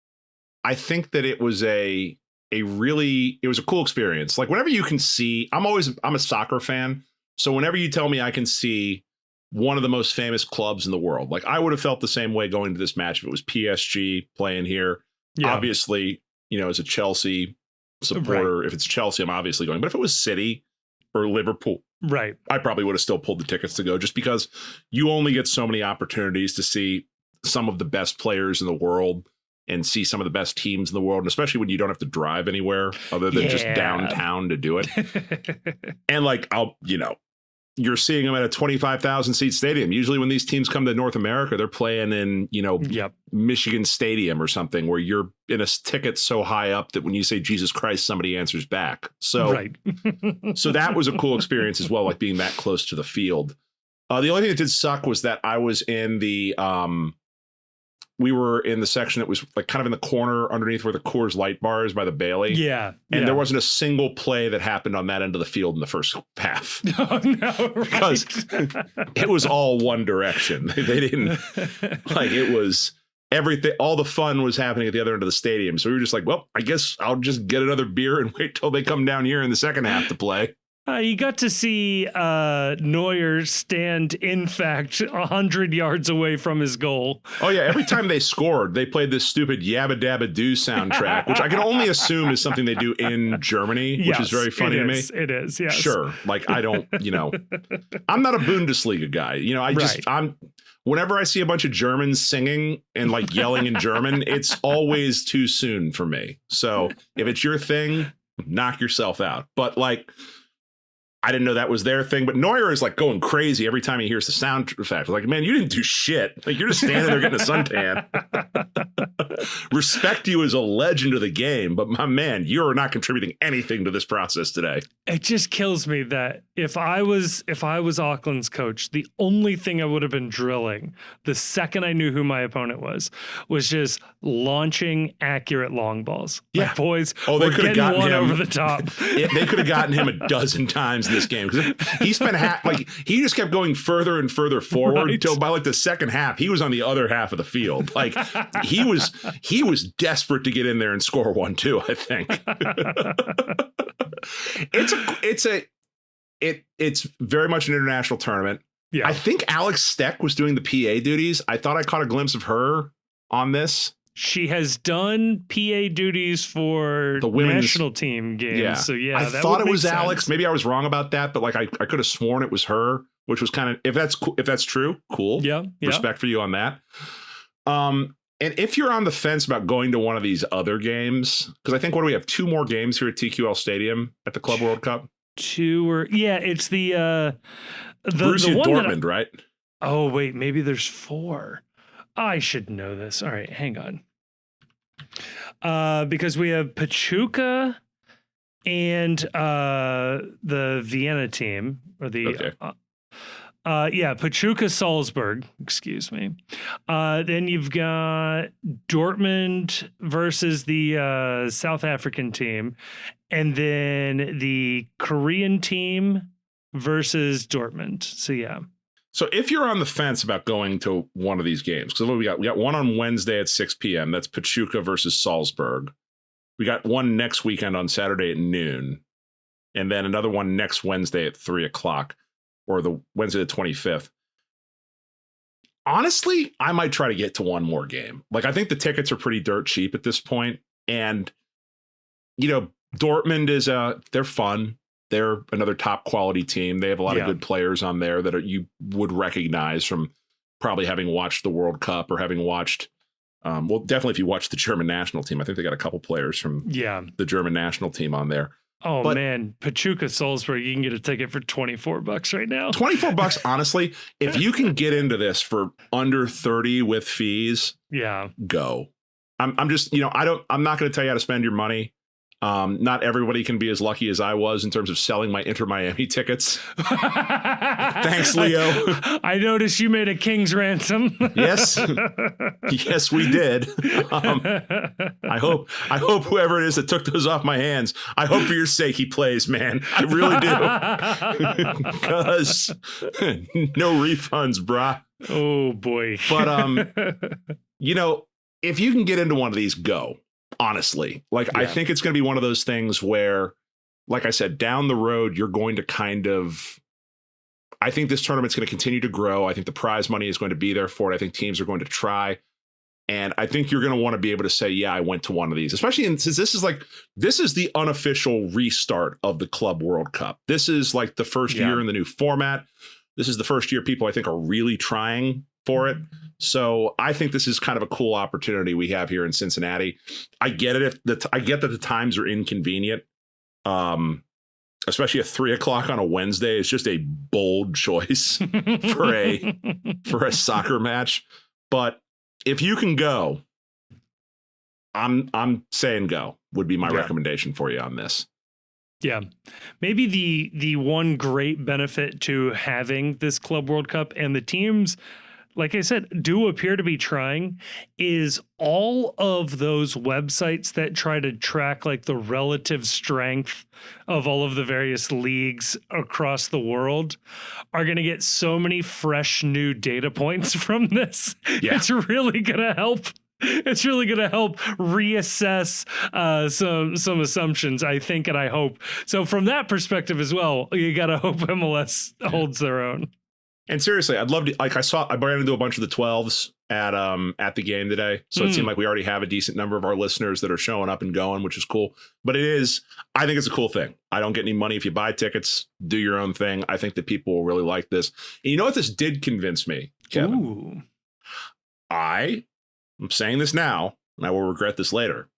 I think that it was a cool experience. Like, whenever you can see, I'm a soccer fan. So whenever you tell me I can see one of the most famous clubs in the world, like, I would have felt the same way going to this match if it was PSG playing here. Yeah. Obviously, as a Chelsea supporter, if it's Chelsea, I'm obviously going. But if it was City or Liverpool, right, I probably would have still pulled the tickets to go, just because you only get so many opportunities to see some of the best players in the world and see some of the best teams in the world, and especially when you don't have to drive anywhere other than just downtown to do it. And like, you're seeing them at a 25,000 seat stadium. Usually when these teams come to North America, they're playing in, Michigan Stadium or something, where you're in a ticket so high up that when you say Jesus Christ, somebody answers back. So, so that was a cool experience as well, like being that close to the field. The only thing that did suck was that I was in the we were in the section that was like kind of in the corner underneath where the Coors Light bar is by the Bailey. Yeah. And there wasn't a single play that happened on that end of the field in the first half. Oh, no. Right. Because it was all one direction. They didn't, like, it was everything. All the fun was happening at the other end of the stadium. So we were just like, well, I guess I'll just get another beer and wait till they come down here in the second half to play. You got to see Neuer stand, in fact, 100 yards away from his goal. Oh, yeah. Every time they scored, they played this stupid Yabba Dabba Doo soundtrack, which I can only assume is something they do in Germany, which is very funny to me. It is, yes. Sure. Like, I don't, I'm not a Bundesliga guy. Whenever I see a bunch of Germans singing and like yelling in German, it's always too soon for me. So if it's your thing, knock yourself out. But like, I didn't know that was their thing, but Neuer is like going crazy every time he hears the sound effect. Like, man, you didn't do shit. Like, you're just standing there getting a suntan. Respect you as a legend of the game, but my man, you're not contributing anything to this process today. It just kills me that if I was Auckland's coach, the only thing I would have been drilling the second I knew who my opponent was just launching accurate long balls. Yeah, like, boys, they could have gotten one him over the top. They could have gotten him a dozen times in this game because he spent he just kept going further and further forward until by like the second half he was on the other half of the field. Like he was desperate to get in there and score one too. I think it's very much an international tournament. Yeah, I think Alex Steck was doing the PA duties. I thought I caught a glimpse of her on this. She has done PA duties for the women's national team games. Yeah. So yeah, I thought it was Alex. Maybe I was wrong about that, but like I could have sworn it was her, which was kind of, if that's true, cool. Yeah. Respect for you on that. And if you're on the fence about going to one of these other games, because I think, what do we have? 2 more games here at TQL Stadium at the Club World Cup? 2 or it's the Borussia one Dortmund, right? Oh wait, maybe there's 4. I should know this. All right, hang on. Because we have Pachuca and the Vienna team, or the Pachuca Salzburg, excuse me. Then you've got Dortmund versus the South African team, and then the Korean team versus Dortmund. So yeah. So if you're on the fence about going to one of these games, because we got one on Wednesday at 6 p.m. That's Pachuca versus Salzburg. We got one next weekend on Saturday at noon, and then another one next Wednesday at 3 o'clock, or the Wednesday the 25th. Honestly, I might try to get to one more game. Like, I think the tickets are pretty dirt cheap at this point, and Dortmund is they're fun. They're another top quality team. They have a lot of good players on there that you would recognize from probably having watched the World Cup or having watched, definitely if you watch the German national team. I think they got a couple players from the German national team on there. Oh, man, Pachuca Salzburg, you can get a ticket for $24 right now. $24, honestly. If you can get into this for under 30 with fees, go. I'm just, I'm not going to tell you how to spend your money. Not everybody can be as lucky as I was in terms of selling my Inter Miami tickets. Thanks, Leo. I noticed you made a king's ransom. Yes. Yes, we did. I hope whoever it is that took those off my hands, I hope for your sake he plays, man. I really do. Because no refunds, brah. Oh, boy. But, if you can get into one of these, go. Honestly, I think it's going to be one of those things where, like I said, down the road, you're going to I think this tournament's going to continue to grow. I think the prize money is going to be there for it. I think teams are going to try. And I think you're going to want to be able to say, yeah, I went to one of these, especially since this is the unofficial restart of the Club World Cup. This is like the first year in the new format. This is the first year people, I think, are really trying for it. So I think this is kind of a cool opportunity we have here in Cincinnati. I get it. I get that the times are inconvenient, especially at 3 o'clock on a Wednesday. It's just a bold choice for a soccer match. But if you can go, I'm saying go would be my recommendation for you on this. Yeah, maybe the one great benefit to having this Club World Cup and the teams like I said, do appear to be trying is all of those websites that try to track like the relative strength of all of the various leagues across the world are going to get so many fresh new data points from this. Yeah. It's really going to help. It's really going to help reassess some assumptions, I think, and I hope. So from that perspective as well, you got to hope MLS holds their own. And seriously, I'd love to, like, I ran into a bunch of the 12s at the game today. So it seemed like we already have a decent number of our listeners that are showing up and going, which is cool. But I think it's a cool thing. I don't get any money if you buy tickets, do your own thing. I think that people will really like this. And you know what this did convince me, Kevin? Ooh. I'm saying this now, and I will regret this later.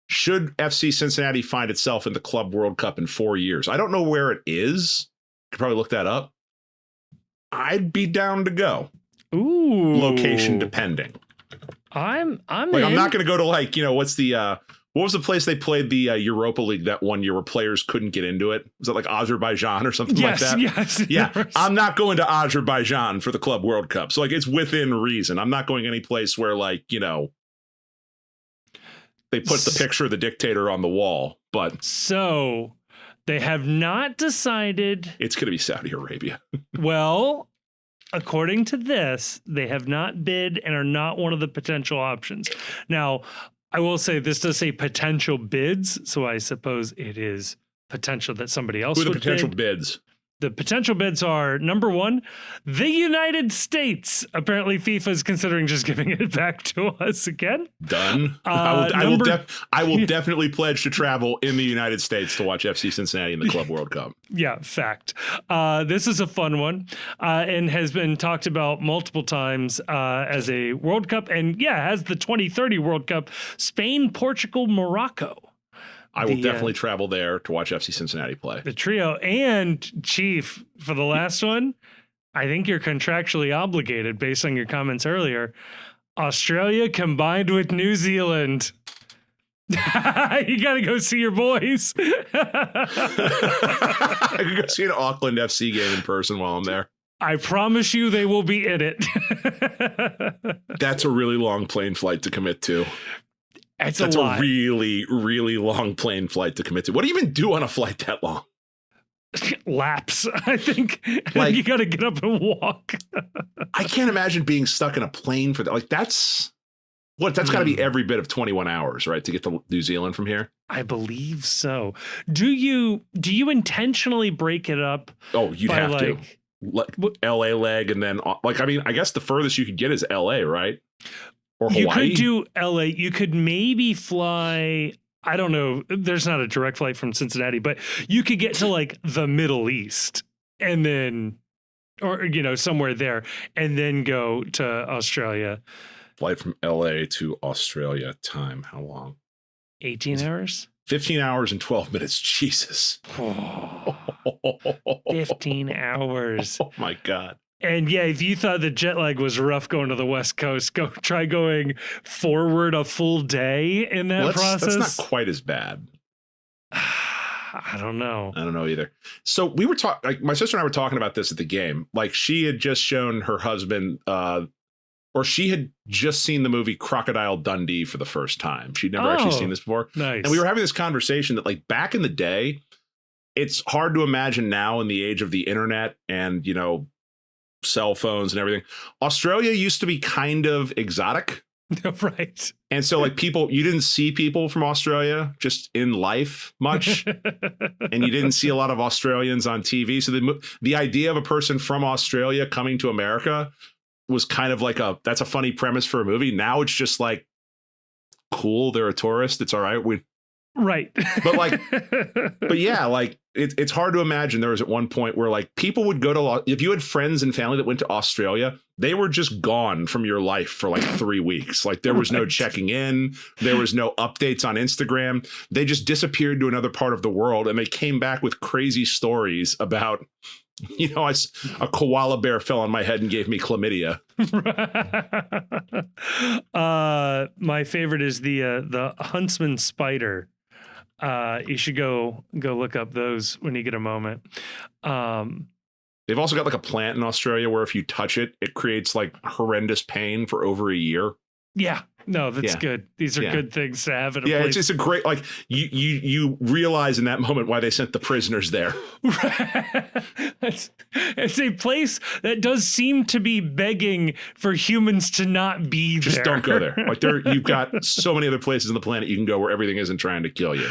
Should FC Cincinnati find itself in the Club World Cup in 4 years? I don't know where it is. Could probably look that up. I'd be down to go. Ooh. Location depending. I'm not going to go to what was the place they played the Europa League that one year where players couldn't get into it? Was it like Azerbaijan or something like that? Yes. Yeah. I'm not going to Azerbaijan for the Club World Cup. So like it's within reason. I'm not going any place where they put the picture of the dictator on the wall. But so they have not decided. It's going to be Saudi Arabia. Well, according to this, they have not bid and are not one of the potential options. Now, I will say this does say potential bids, so I suppose it is potential that somebody else would bid. Who are the potential bids? The potential bids are, number one, the United States. Apparently, FIFA is considering just giving it back to us again. Done. I will definitely pledge to travel in the United States to watch FC Cincinnati in the Club World Cup. Yeah, fact. This is a fun one and has been talked about multiple times as a World Cup. And yeah, has the 2030 World Cup, Spain, Portugal, Morocco. I will definitely travel there to watch FC Cincinnati play. The trio. And Chief, for the last one, I think you're contractually obligated based on your comments earlier. Australia combined with New Zealand. You got to go see your boys. I could go see an Auckland FC game in person while I'm there. I promise you they will be in it. That's a really long plane flight to commit to. That's a really, really long plane flight to commit to. What do you even do on a flight that long? Laps. I think you got to get up and walk. I can't imagine being stuck in a plane for that. Like that's got to be every bit of 21 hours, right? To get to New Zealand from here. I believe so. Do you intentionally break it up? Oh, you'd have to. LA leg and then I guess the furthest you could get is LA, right? Or Hawaii. You could do LA. You could maybe fly. I don't know. There's not a direct flight from Cincinnati, but you could get to like the Middle East and then, or, somewhere there and then go to Australia. Flight from LA to Australia. Time. How long? 18 hours? 15 hours and 12 minutes. Jesus. 15 hours. Oh my God. And yeah, if you thought the jet lag was rough going to the West Coast, try going forward a full day in that process. That's not quite as bad. I don't know. I don't know either. So we were talking, like my sister and I were talking about this at the game. Like she had just shown her husband, or she had just seen the movie Crocodile Dundee for the first time. She'd never actually seen this before. Nice. And we were having this conversation that like back in the day, it's hard to imagine now in the age of the internet and, cell phones and everything. Australia used to be kind of exotic. Right. And so like you didn't see people from Australia just in life much. And you didn't see a lot of Australians on TV. So the idea of a person from Australia coming to America was kind of like that's a funny premise for a movie. Now it's just like, cool, they're a tourist. It's all right. Right. But yeah, like it's hard to imagine. There was at one point where like people would go to, if you had friends and family that went to Australia, they were just gone from your life for like 3 weeks. Like there was no checking in. There was no updates on Instagram. They just disappeared to another part of the world. And they came back with crazy stories about, a koala bear fell on my head and gave me chlamydia. My favorite is the huntsman spider. You should go look up those when you get a moment. They've also got like a plant in Australia where if you touch it, it creates like horrendous pain for over a year. Yeah. No, that's Yeah. good. These are Yeah. good things to have in a Yeah, place. it's just a great, like, you realize in that moment why they sent the prisoners there. It's a place that does seem to be begging for humans to not be there. Just don't go there. Like, you've got so many other places on the planet you can go where everything isn't trying to kill you.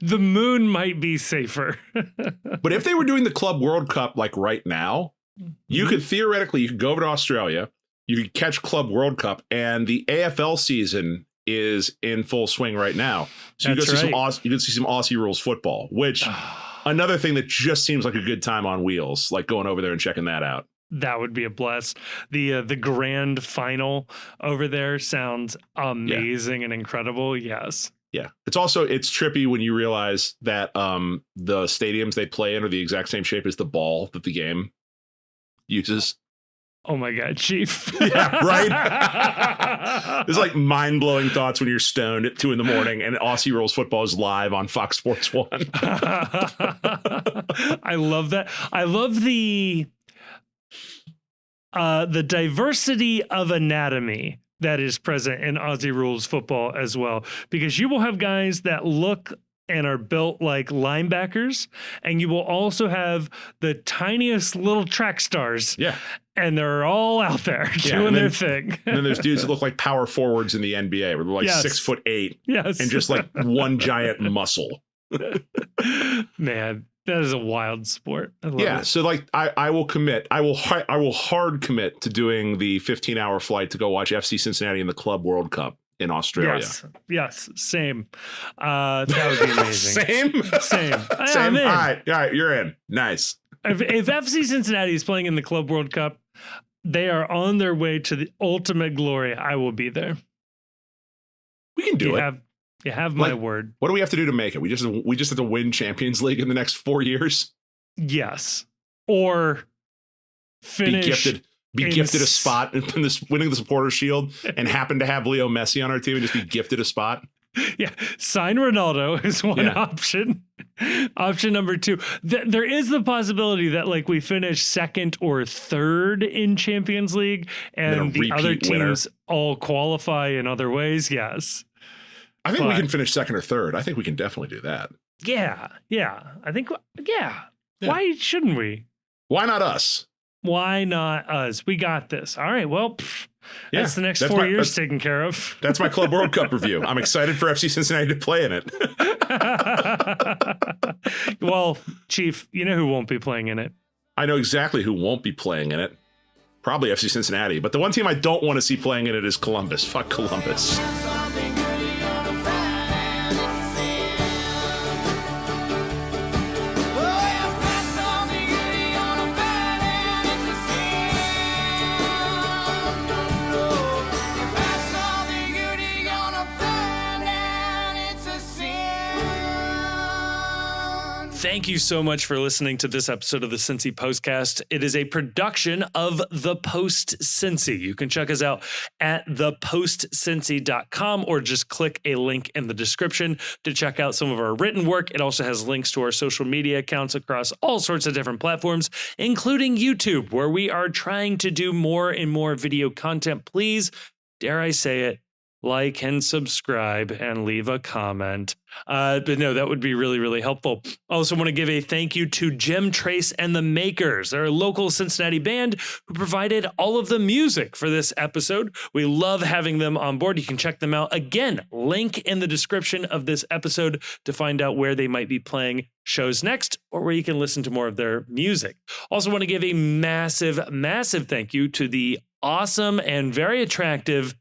The moon might be safer. But if they were doing the Club World Cup like right now, you could theoretically, go over to Australia, you could catch Club World Cup, and the AFL season is in full swing right now. So you That's can right. see some Aussie rules football, which another thing that just seems like a good time on wheels, like going over there and checking that out. That would be a blast. The grand final over there sounds amazing and incredible. Yes. Yeah. It's trippy when you realize that the stadiums they play in are the exact same shape as the ball that the game uses. Oh my God, Chief. Yeah, right? There's like mind-blowing thoughts when you're stoned at 2 a.m. and Aussie Rules football is live on Fox Sports 1. I love that. I love the diversity of anatomy that is present in Aussie Rules football as well, because you will have guys that look and are built like linebackers, and you will also have the tiniest little track stars. Yeah. And they're all out there doing their thing. And then there's dudes that look like power forwards in the NBA, where they're like 6'8", yes, and just like one giant muscle. Man, that is a wild sport. I love it. So like I will commit. I will hard commit to doing the 15-hour flight to go watch FC Cincinnati in the Club World Cup in Australia. Yes, same. That would be amazing. Same. I'm in. All right, you're in. Nice. If FC Cincinnati is playing in the Club World Cup, they are on their way to the ultimate glory. I will be there. We can do it. You have my word. What do we have to do to make it? We just have to win Champions League in the next 4 years. Yes, or finish. Be gifted a spot in winning the Supporters Shield, and happen to have Leo Messi on our team and just be gifted a spot. Yeah, sign Ronaldo is one option. Option number 2, there is the possibility that like we finish second or third in Champions League, and the other teams all qualify in other ways. Yes, I think we can finish second or third. I think we can definitely do that. Yeah. I think. Yeah. Why shouldn't we? Why not us? Why not us? We got this. All right. Well, that's the next 4 years taken care of. That's my Club World Cup review. I'm excited for FC Cincinnati to play in it. Well, Chief, you know who won't be playing in it? I know exactly who won't be playing in it. Probably FC Cincinnati. But the one team I don't want to see playing in it is Columbus. Fuck Columbus. Thank you so much for listening to this episode of the Cincy Postcast. It is a production of The Post Cincy. You can check us out at thepostcincy.com or just click a link in the description to check out some of our written work. It also has links to our social media accounts across all sorts of different platforms, including YouTube, where we are trying to do more and more video content. Please, dare I say it, like and subscribe and leave a comment. But no, that would be really, really helpful. I also want to give a thank you to Jim Trace and the Makers. They're a local Cincinnati band who provided all of the music for this episode. We love having them on board. You can check them out. Again, link in the description of this episode to find out where they might be playing shows next, or where you can listen to more of their music. Also want to give a massive, massive thank you to the awesome and very attractive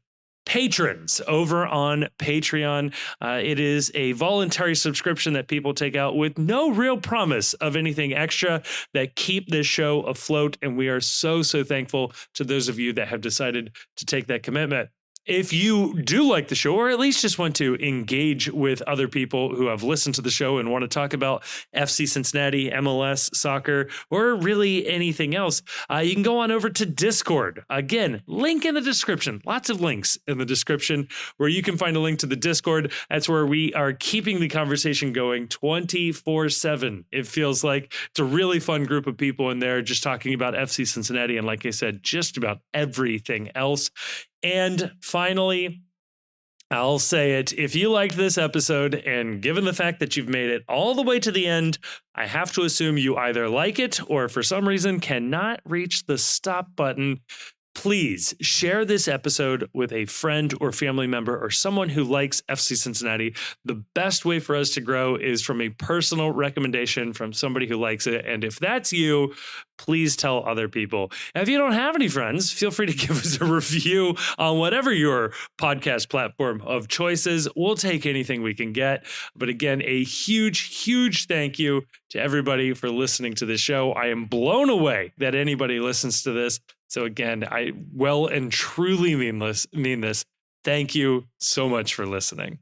patrons over on Patreon. It is a voluntary subscription that people take out with no real promise of anything extra that keep this show afloat. And we are so, so thankful to those of you that have decided to take that commitment. If you do like the show, or at least just want to engage with other people who have listened to the show and want to talk about FC Cincinnati, MLS, soccer, or really anything else, you can go on over to Discord. Again, link in the description. Lots of links in the description where you can find a link to the Discord. That's where we are keeping the conversation going 24/7. It feels like it's a really fun group of people in there just talking about FC Cincinnati. And like I said, just about everything else. And finally, I'll say it. If you liked this episode, and given the fact that you've made it all the way to the end, I have to assume you either like it or for some reason cannot reach the stop button. Please share this episode with a friend or family member or someone who likes FC Cincinnati. The best way for us to grow is from a personal recommendation from somebody who likes it. And if that's you, please tell other people. And if you don't have any friends, feel free to give us a review on whatever your podcast platform of choice is. We'll take anything we can get. But again, a huge, huge thank you to everybody for listening to this show. I am blown away that anybody listens to this. So again, I well and truly mean this. Thank you so much for listening.